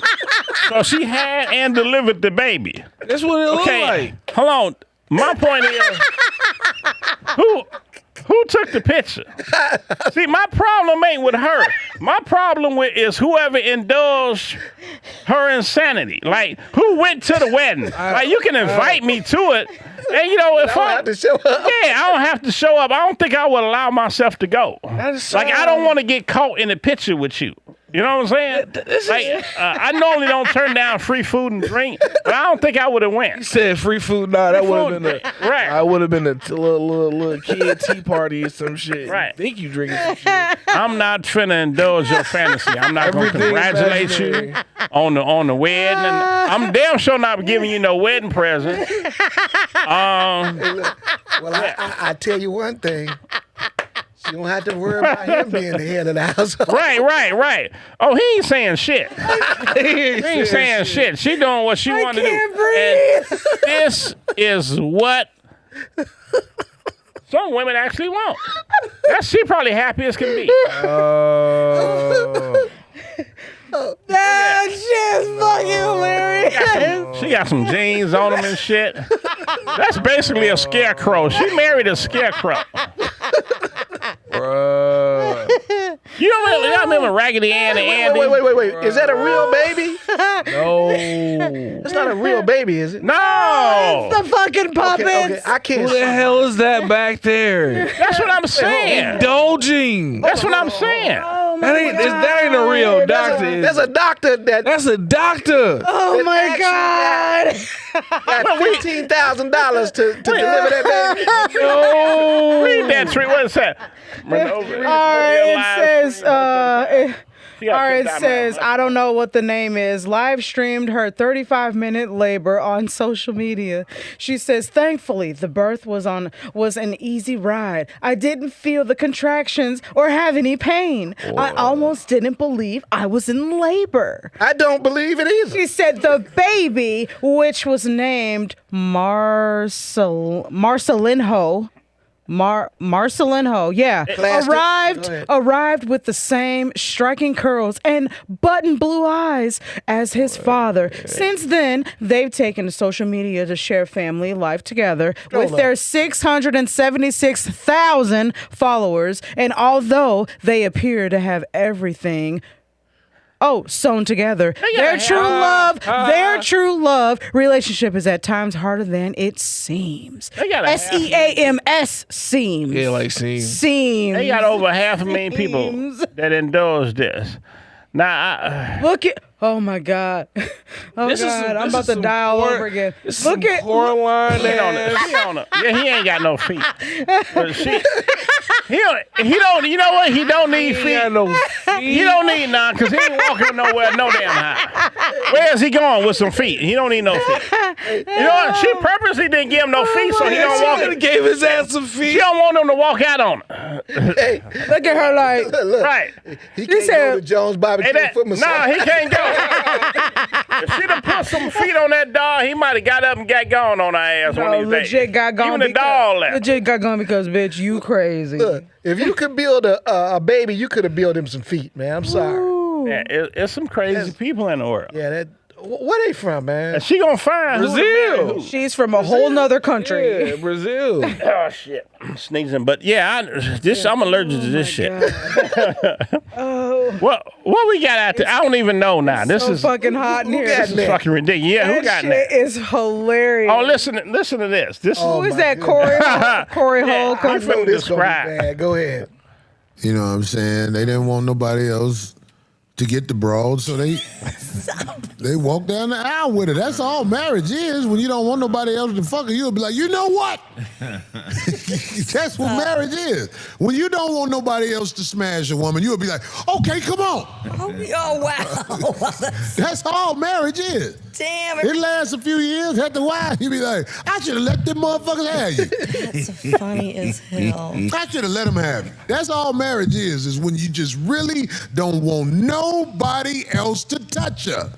So she had and delivered the baby. That's what it looked like. Hold on. My point is, who took the picture? See, my problem ain't with her. My problem is whoever indulged her insanity. Like, who went to the wedding? Like, you can invite me to it. And, if I have to show up. Yeah, I don't have to show up. I don't think I would allow myself to go. Like, I don't want to get caught in the picture with you. You know what I'm saying? I normally don't turn down free food and drink, but I don't think I would have went. You said free food, that would have been right. I would have been a little kid tea party or some shit. Right. I think you drinking some shit. I'm not finna indulge your fantasy. I'm not gonna congratulate you on the wedding. And I'm damn sure not giving you no wedding present. Hey, look, well, I tell you one thing. She don't have to worry about him being the head of the household. Right. Oh, he ain't saying shit. He ain't saying shit. She doing what she wanted to do. Breathe. And this is what some women actually want. She probably happy as can be. That shit's fucking hilarious. She got some jeans on them and shit. That's basically a scarecrow. She married a scarecrow. Bruh. Y'all remember Raggedy Ann and Andy? Wait. Is that a real baby? No. It's not a real baby, is it? No. The fucking puppets. Okay, I can't. Who the hell is that back there? That's what I'm saying. Indulging. That's what I'm saying. That ain't a real doctor. There's a doctor That's a doctor. Oh my God. got $15,000 to deliver that baby. No. Read that tree. What is that? It says, I don't know what the name is, live streamed her 35-minute labor on social media. She says, thankfully, the birth was an easy ride. I didn't feel the contractions or have any pain. Whoa. I almost didn't believe I was in labor. I don't believe it either. She said the baby, which was named Marcelinho, yeah, arrived with the same striking curls and button blue eyes as his father. Since then, they've taken to social media to share family life together with their 676,000 followers. And although they appear to have everything sewn together. Their true love relationship is at times harder than it seems. SEAMS seems. Yeah, like seems. Seems. They got over 500,000 people that indulge this. Now, look at. Oh my God. I'm about to die all over again. Look at Coraline. He ain't got no feet. But he don't. You know what? He don't need feet. He don't need none because he ain't walking nowhere no damn high. Where is he going with some feet? He don't need no feet. You know what? She purposely didn't give him no feet so he don't walk. She gave his ass some feet. She don't want him to walk out on her. Hey, look at her like. Look, right. He can't go to Jones Barbecue foot massage. Nah, he can't go. If she'd have put some feet on that dog, he might have got up and got gone on her ass one of these days. Legit got gone. Even the dog left. Legit got gone because, bitch, you crazy. Look, if you could build a baby, you could have built him some feet, man. I'm sorry. Yeah, it's some crazy people in the world. Yeah, where they from, man? And she gonna find Brazil. She's from a whole nother country. Yeah, Brazil. Oh shit, sneezing. But I'm allergic to this shit. What we got out there? I don't even know now. This is fucking hot in here. This is fucking ridiculous. Yeah, who got that? It's hilarious. Oh, listen to this. Who is that? Corey Hall. I know this gonna be bad. Go ahead. You know what I'm saying? They didn't want nobody else to get the broad, so they walk down the aisle with it. That's all marriage is. When you don't want nobody else to fuck her, you'll be like, you know what? That's what marriage is. When you don't want nobody else to smash a woman, you'll be like, okay, come on. Oh, wow. That's all marriage is. Damn. It lasts a few years. After a while, you be like, I should have let them motherfuckers have you. That's funny as hell. I should have let them have you. That's all marriage is when you just really don't want nobody else to touch her.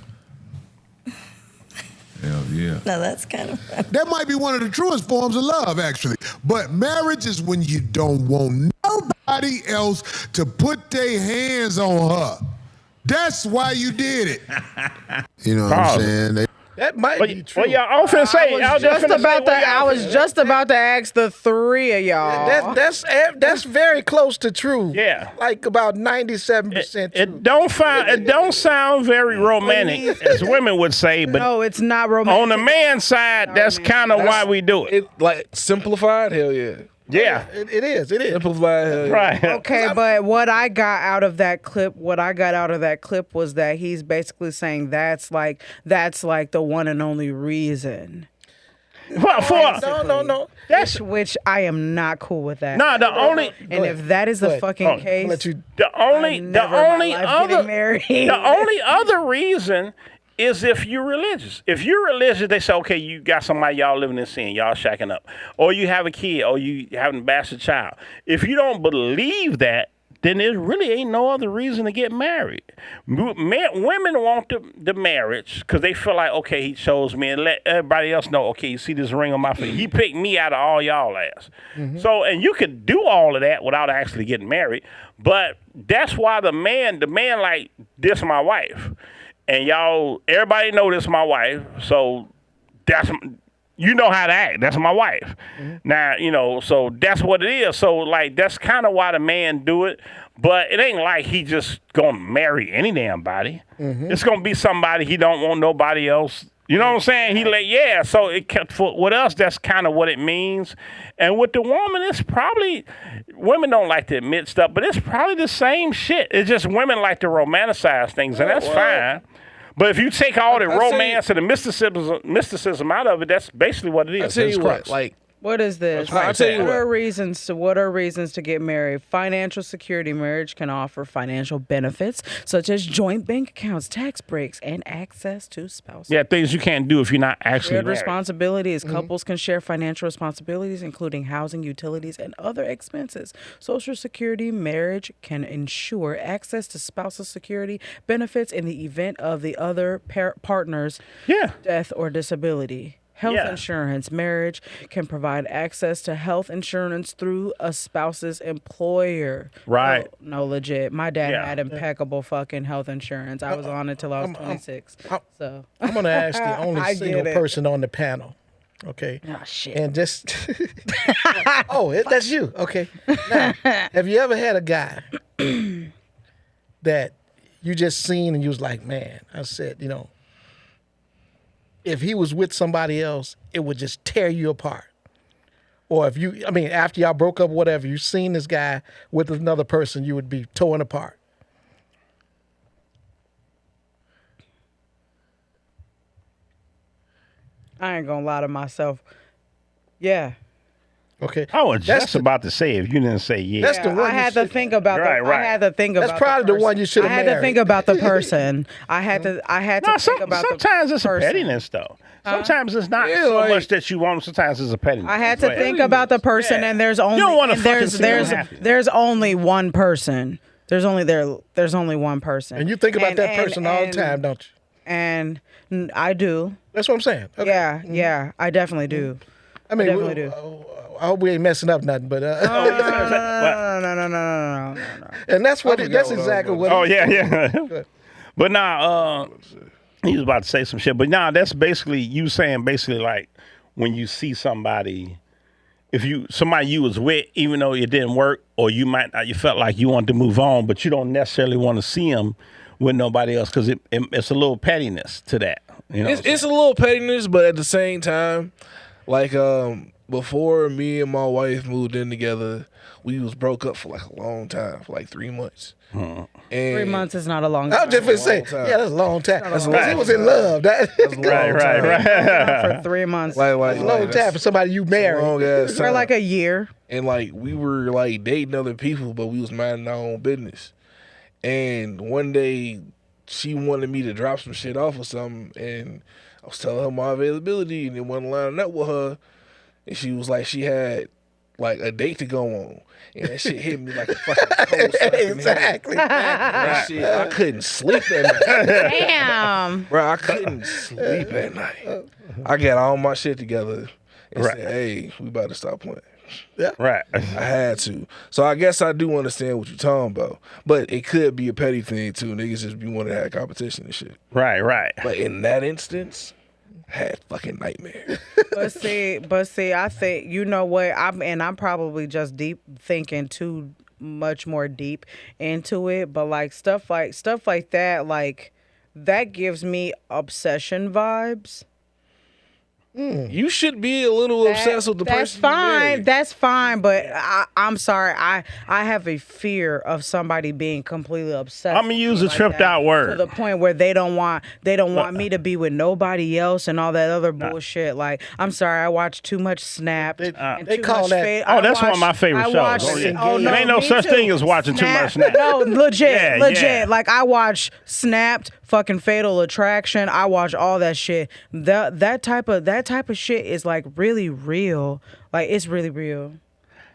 Hell yeah. No, that's kind of funny. That might be one of the truest forms of love, actually. But marriage is when you don't want nobody else to put their hands on her. That's why you did it. You know what I'm saying? That might be true. Well, y'all often say. I was just about to ask the three of y'all. That's very close to true. Yeah, like about 97% true. It don't sound very romantic, as women would say, but no, it's not romantic. On the man's side, that's kind of why we do it. Like simplified, hell yeah. Yeah. It is. Simplified. Right. Okay, but what I got out of that clip was that he's basically saying that's like the one and only reason. No. Which I am not cool with that. No, the only and if that is the fucking case, the only other reason is if you're religious. If you're religious, they say, okay, you got somebody, y'all living in sin, y'all shacking up, or you have a kid, or you have a bastard child. If you don't believe that, then there really ain't no other reason to get married. Women want the marriage because they feel like, okay, he chose me, and let everybody else know, okay, you see this ring on my finger. He picked me out of all y'all ass. Mm-hmm. So, and you could do all of that without actually getting married, but that's why the man like, this is my wife. And y'all, everybody know this is my wife, so that's, you know how to act. That's my wife. Mm-hmm. Now, so that's what it is. So, like, that's kind of why the man do it. But it ain't like he just gonna marry any damn body. Mm-hmm. It's gonna be somebody he don't want nobody else. You know what I'm saying? He like, yeah. So with us, that's kind of what it means. And with the woman, it's probably, women don't like to admit stuff, but it's probably the same shit. It's just women like to romanticize things, and that's fine. But if you take all the romance and the mysticism out of it, that's basically what it is. I tell you what, like, what is this? I'll tell you what are reasons to get married? Financial security. Marriage can offer financial benefits such as joint bank accounts, tax breaks, and access to spouses. Yeah, things you can't do if you're not actually Shared married. Responsibilities. Mm-hmm. Couples can share financial responsibilities, including housing, utilities, and other expenses. Social security. Marriage can ensure access to spousal security benefits in the event of the other partner's death or disability. Health insurance. Marriage can provide access to health insurance through a spouse's employer. Right. No, legit. My dad had impeccable fucking health insurance. I was on it till I was 26. So I'm going to ask the only single person on the panel. Okay. Oh, shit. And just, that's you. Okay. Now, have you ever had a guy that you just seen and you was like, man, I said, if he was with somebody else, it would just tear you apart. Or after y'all broke up, whatever, you seen this guy with another person, you would be torn apart. I ain't gonna lie to myself. Yeah. Okay. I was just about to say if you didn't say That's the one I had to think about. Right. I had to think about. That's probably the one you should have married. I had to think about the person. I had to think about sometimes the it's person. a pettiness though. Sometimes it's not so much that you want. Sometimes it's a pettiness. I had to think about the person, and there's only you don't want to there's only one person. There's only one person. And you think about that person all the time, don't you? And I do. That's what I'm saying. Okay. Yeah, I definitely do. I mean, I definitely do. I hope we ain't messing up nothing, but No. And that's what. That's exactly what. Oh yeah. But now, he was about to say some shit. But now that's basically you saying like when you see somebody, somebody you was with, even though it didn't work, or you felt like you wanted to move on, but you don't necessarily want to see them with nobody else because it's a little pettiness to that. It's a little pettiness, but at the same time, like before me and my wife moved in together, we was broke up for like a long time, for like 3 months. And 3 months is not a long time. I was just going to say, that's a long time. That's he was in love. That's right. For 3 months. Like a long time for somebody you married. For like a year. And like we were like dating other people, but we was minding our own business. And one day she wanted me to drop some shit off or something, and I was telling her my availability, and it wasn't lining up with her. And she was like, she had like a date to go on. And that shit hit me like a fucking cold slap in the head. That shit, I couldn't sleep that night. Damn. Bro, I couldn't sleep that night. I got all my shit together and said, hey, we about to stop playing. Yeah. Right. I had to. So I guess I do understand what you're talking about. But it could be a petty thing too. Niggas just be wanting to have competition and shit. Right. But in that instance, I had fucking nightmare. But see, I think, you know what, I'm probably just thinking too much more deep into it, but like stuff like that, like that gives me obsession vibes. You should be a little obsessed with the person. That's fine, but I'm sorry. I have a fear of somebody being completely obsessed. I'm gonna use a tripped out word to the point where they don't want me to be with nobody else and all that other bullshit. Like, I'm sorry, I watch too much Snapped. They call that. That's one of my favorite shows. There ain't no such thing as watching too much Snapped. No, legit. Yeah. Like, I watch Snapped, fucking Fatal Attraction. I watch all that shit. That type of shit is like really real. Like, it's really real.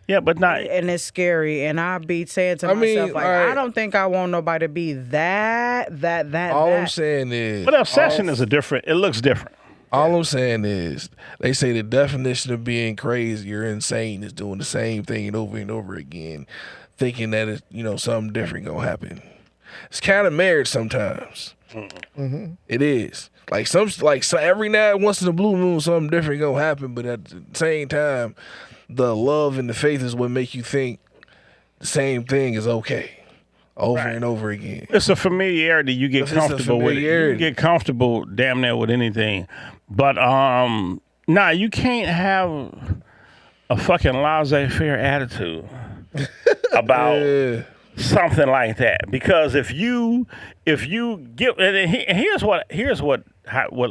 Yeah, but not. And it's scary. And I be saying to myself, like, I don't think I want nobody to be that. All I'm saying is. But obsession is it looks different. All I'm saying is, they say the definition of being crazy or insane is doing the same thing over and over again, thinking that it's, something different gonna happen. It's kind of marriage sometimes. Mm-hmm. It is. Like every night, once in a blue moon, something different gonna happen. But at the same time, the love and the faith is what make you think the same thing is okay over and over again. It's a familiarity. You get comfortable with it. You get comfortable damn near with anything. But you can't have a fucking laissez-faire attitude about something like that. Because if you give, and here's what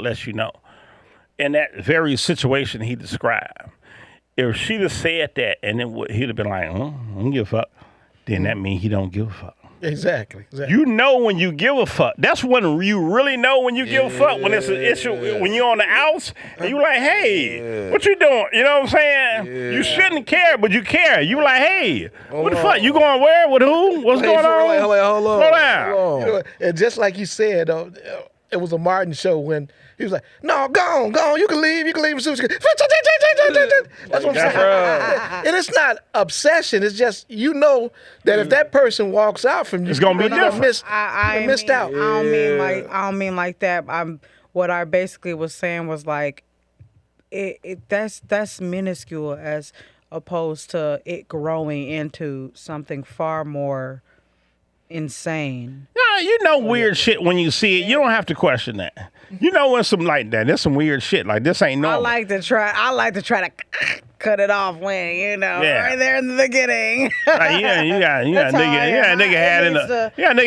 lets you know. In that very situation he described, if she'd have said that and then he'd have been like, I don't give a fuck, then that means he don't give a fuck. Exactly. You know when you give a fuck. That's when you really know when you give a fuck. When it's an issue, when you're on the outs, and you like, hey, what you doing? You know what I'm saying? You shouldn't care, but you care. You like, hey, what the fuck? You going where? With who? What's going on? Hold on. Slow down. And just like you said, it was a Martin show when he was like, no, go on. You can leave. That's what I'm saying. And it's not obsession. It's just, that if that person walks out from you, it's going to be different. Missed out. I don't mean like that. What I basically was saying was like, that's minuscule as opposed to it growing into something far more insane. No, weird shit when you see it. You don't have to question that. When some like that, there's some weird shit. Like, this ain't normal. I like to try to cut it off when, right there in the beginning. Like, you got nigga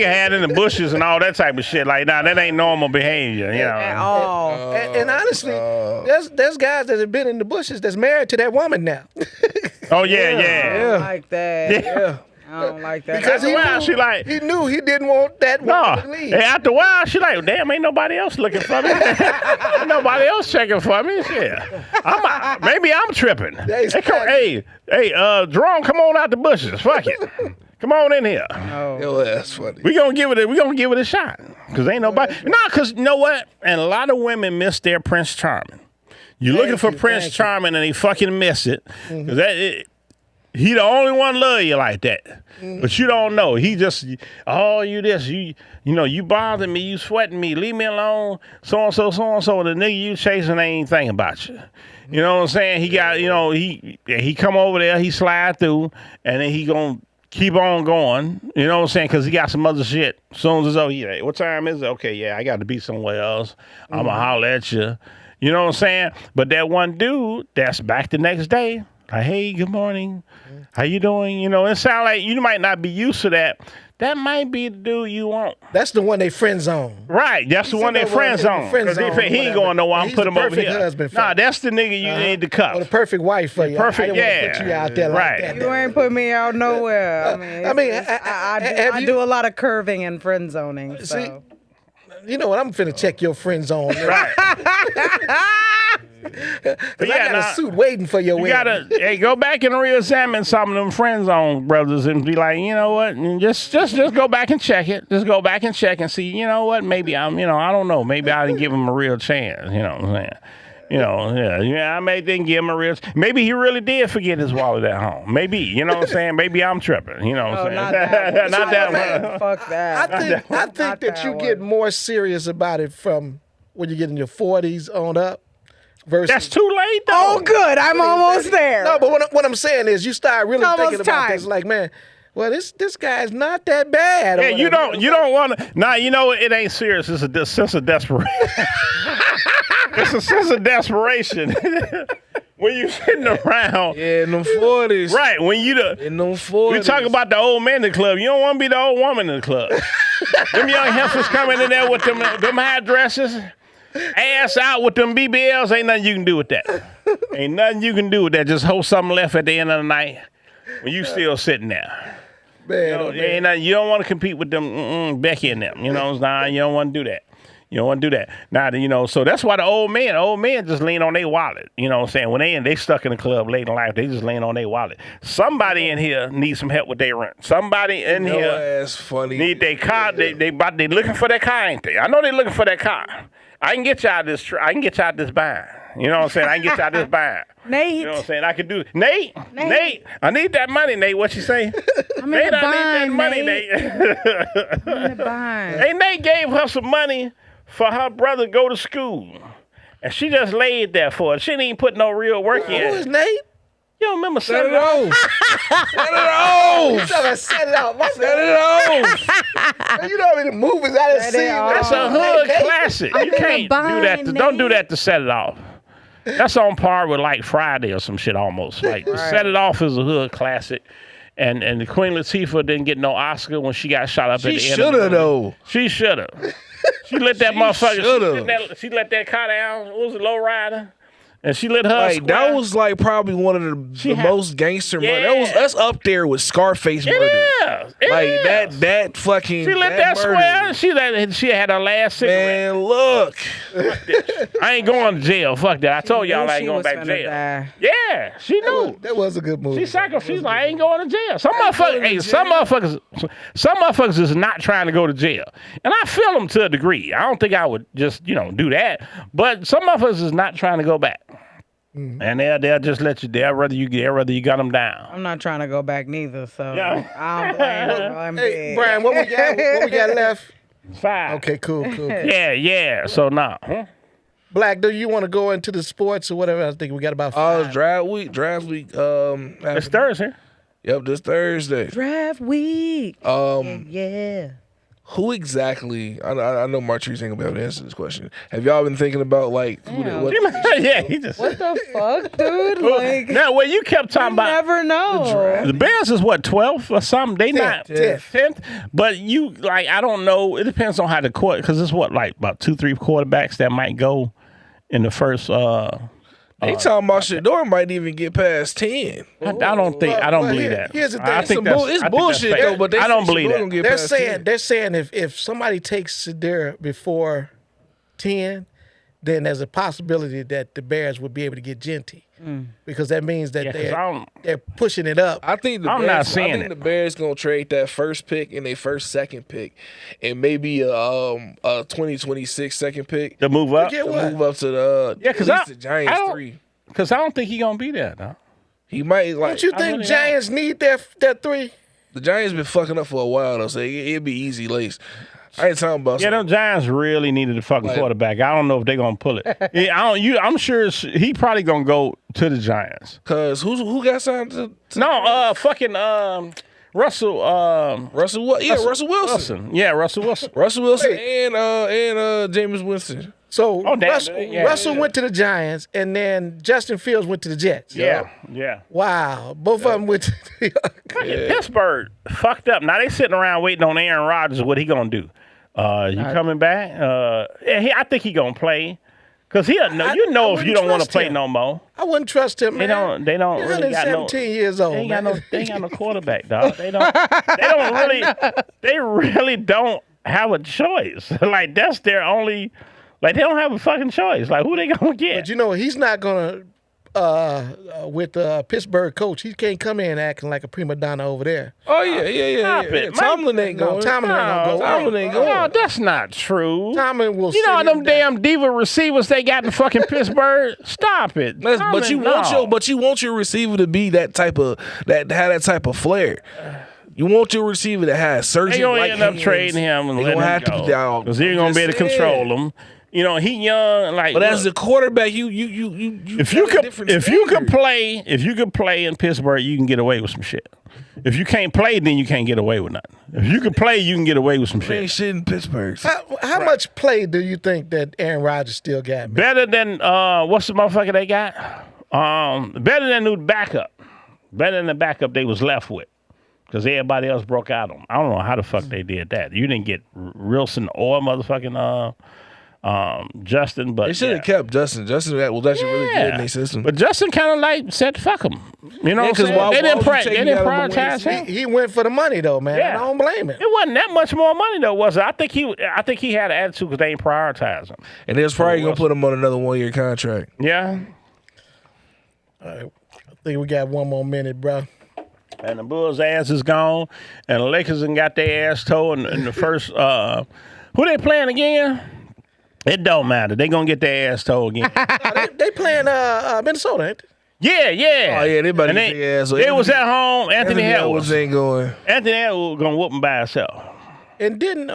had in the bushes and all that type of shit. Like, that ain't normal behavior, At all. And honestly, there's guys that have been in the bushes that's married to that woman now. Oh yeah. I don't like that. Yeah. I don't like that. Because he knew he didn't want that woman to leave. And after a while, she like, damn, ain't nobody else looking for me. Ain't nobody else checking for me. Yeah. Maybe I'm tripping. Hey, Jerome, come on out the bushes. Fuck it. Come on in here. Yo, that's funny. We gonna give it a shot. Cause ain't nobody. Cause you know what? And a lot of women miss their Prince Charming. You're looking for Prince Charming and they fucking miss it. Cause he the only one love you like that. But you don't know. He just, you this, you bother me, you sweating me, leave me alone, so-and-so, and the nigga you chasing ain't thinking about you. You know what I'm saying? He got, he come over there, he slide through, and then he gonna keep on going. You know what I'm saying? Because he got some other shit. As soon as it's over, what time is it? Okay, yeah, I got to be somewhere else. I'm gonna holler at you. You know what I'm saying? But that one dude, that's back the next day. Like, hey, good morning. How you doing? It sounds like you might not be used to that. That might be the dude you want. That's the one they friend zone. Right. That's the one they friend zone. Because he ain't going nowhere. I'm putting him over here. Nah, that's the nigga you need to cuff. Or the perfect wife for you. Perfect, I didn't want to put you out there like that. You ain't put me out nowhere. I do a lot of curving and friend zoning. So. See, you know what? I'm finna check your friend zone. Right. I got a suit waiting for your wedding. Go back and reexamine some of them friend zone brothers and be like, you know what? And just go back and check it. Just go back and check and see, you know what? Maybe I don't know. Maybe I didn't give him a real chance. You know what I'm saying? I may didn't give him a real. Maybe he really did forget his wallet at home. Maybe, you know what I'm saying? Maybe I'm tripping. You know what I'm saying? Not that one. Fuck that. I think that you get more serious about it from when you get in your 40s on up. That's too late, though. Oh, good. I'm almost there. No, but what I'm saying is you start really thinking about this. Like, man, well, this guy's not that bad. Yeah, you don't want to. Nah, it ain't serious. It's a sense of desperation. It's a sense of desperation. When you sitting around. Yeah, in them 40s. Right, when you in them 40s. We talk about the old man in the club. You don't want to be the old woman in the club. Them young heifers coming in there with them high dresses, ass out with them BBLs. Ain't nothing you can do with that. Ain't nothing you can do with that. Just hold something left at the end of the night when you still sitting there. Man, you don't want to compete with them Becky and them. You know, you don't want to do that. You don't want to do that. Now, so that's why the old men just lean on their wallet. You know what I'm saying? When they stuck in the club late in life, they just lean on their wallet. Somebody in here needs some help with their rent. Somebody in here need their car. They looking for that car, ain't they? I know they looking for that car. I can get you out of this. I can get you out of this bind. You know what I'm saying? I can get you out of this bind. Nate. You know what I'm saying? I can do it. Nate. I need that money, Nate. What you say? I'm in the bind, I need that money, Nate. I'm in the bind. Hey, Nate gave her some money for her brother to go to school. And she just laid there for it. She didn't even put no real work in. Who is Nate? You don't remember Set it off. Set it off. Set it off. Set it off. You know how many movies I done seen. That's a hood classic. You can't do that. Don't do that to set it off. That's on par with like Friday or some shit almost. Like Set It Off is a hood classic. And the Queen Latifah didn't get no Oscar when she got shot up at the end. She should have though. She should have. She let that motherfucker. She let that car down. It was a low rider. And she let her like that was like probably one of the most gangster murder. That's up there with Scarface murder. That fucking. She let that square. She had her last cigarette. Man, look. I ain't going to jail. Fuck that. I told y'all I ain't going back to jail. Yeah, she knew. That was a good movie. She sacrificed. I ain't going to jail. Some motherfuckers is not trying to go to jail, and I feel them to a degree. I don't think I would just do that, but some motherfuckers is not trying to go back. Mm-hmm. And they'll just let you. They'll rather you got them down. I'm not trying to go back neither. So I don't blame her. Hey, Brian, what we got left? 5. Okay, cool. Yeah. So now, Black, do you want to go into the sports or whatever? I think we got about 5. Draft week. It's Thursday. Yep, this Thursday. Draft week. Yeah. Who exactly? I know Martrice ain't gonna be able to answer this question. Have y'all been thinking about like? What the fuck, dude? Like, now, you kept talking about. Never know. The Bears is what 12th or something. They 10th. But I don't know. It depends on how the court because it's about 2-3 quarterbacks that might go in the first. They talking about Shador might even get past 10. I don't believe that. Here's the thing. I think it's bullshit though. But I don't believe that. They're saying if somebody takes Shador before 10, then there's a possibility that the Bears would be able to get Genty because that means that they're pushing it up. I think the Bears gonna trade that first pick and their second pick, and maybe a 2026 second pick to move up. Move up to the the Giants 3. Because I don't think he's gonna be there though. He might Don't you think Giants need that 3? The Giants been fucking up for a while though, so it'd be easy lace. I ain't talking about. Yeah, them Giants really needed a fucking quarterback. I don't know if they're gonna pull it. I'm sure he probably gonna go to the Giants. Cause who got signed to Russell. Russell Wilson. Yeah, Russell Wilson. Russell Wilson and Jameis Winston. So Russell went to the Giants, and then Justin Fields went to the Jets. Yeah. Wow, both of them went to Pittsburgh fucked up. Now they sitting around waiting on Aaron Rodgers. What he gonna do? Coming back? I think he gonna play. Cause he'll know. If you don't want to play no more. I wouldn't trust him. Man. They don't really got 17 years old. They ain't got no quarterback, dog. They really don't have a choice. Like that's their only. Like they don't have a fucking choice. Like who they gonna get? But he's not gonna. With Pittsburgh coach, he can't come in acting like a prima donna over there. Oh yeah. Tomlin ain't going. Tomlin ain't going. No, that's not true. Tomlin will. Them damn diva receivers they got in fucking Pittsburgh. Stop it. But you want your receiver to be that type of have that type of flair. You want your receiver to have surgeon. They gonna end up trading him and letting him go because he ain't gonna be able to control him. He young, but as a quarterback, if you could play in Pittsburgh, you can get away with some shit. If you can't play, then you can't get away with nothing. If you can play, you can get away with some They ain't shit. shit in Pittsburgh. How much play do you think that Aaron Rodgers still got? Man? Better than what's the motherfucker they got? Better than the backup. Better than the backup they was left with. Because everybody else broke out on them. I don't know how the fuck they did that. You didn't get Wilson or motherfucking Justin, but they should have kept Justin. Justin was actually really good in their system. But Justin kind of like said, "Fuck him." You know, because they didn't prioritize him. He went for the money though, man. Yeah. I don't blame him. It wasn't that much more money though, was it? I think he had an attitude because they ain't prioritize him. And they was probably gonna put him on another 1-year contract. Yeah. All right, I think we got one more minute, bro. And the Bulls' ass is gone, and the Lakers done got their ass towed in the first. Who they playing again? It don't matter. They gonna get their ass towed again. They playing Minnesota, ain't they? Yeah. Oh yeah, they about to get their ass. They was at home. Anthony Edwards ain't going. Anthony Edwards gonna whoop him by himself. And didn't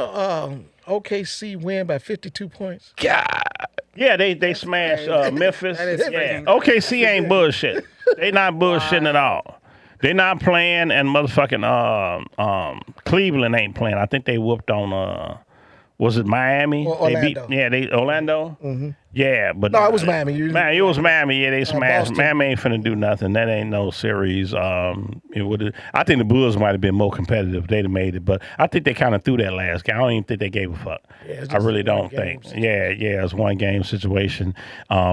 OKC win by 52 points? God. Yeah, they smashed Memphis. freaking OKC ain't bullshit. They not bullshitting at all. They not playing, and motherfucking Cleveland ain't playing. I think they whooped on was it Miami? Or Orlando. They beat Orlando. Mm-hmm. Yeah, but No, it was Miami. It was Miami. Yeah, they smashed. Boston. Miami ain't finna do nothing. That ain't no series. It would. I think the Bulls might have been more competitive if they'd have made it, but I think they kind of threw that last game. I don't even think they gave a fuck. Yeah, I really don't think. Yeah, it's one game situation.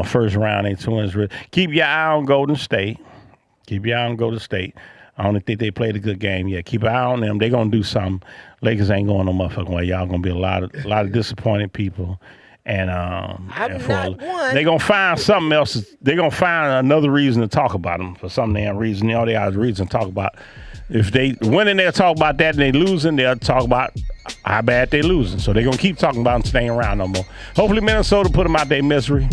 First round ain't 2 wins. Keep your eye on Golden State. Keep your eye on Golden State. I don't think they played a good game yet. Keep an eye on them. They're gonna do something. Lakers ain't going no motherfucking way. Y'all gonna be a lot of disappointed people. And they're gonna find something else. They're gonna find another reason to talk about them for some damn reason. You know, they have a reason to talk about. If they winning, they'll talk about that, and they losing, they'll talk about how bad they losing. So they're gonna keep talking about them, staying around no more. Hopefully Minnesota put them out their misery.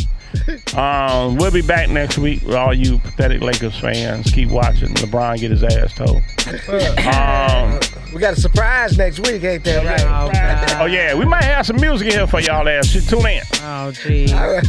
We'll be back next week with all you pathetic Lakers fans. Keep watching LeBron get his ass told. We got a surprise next week, ain't that right? Oh yeah, we might have some music in here for y'all ass. Tune in. Oh, geez. All right.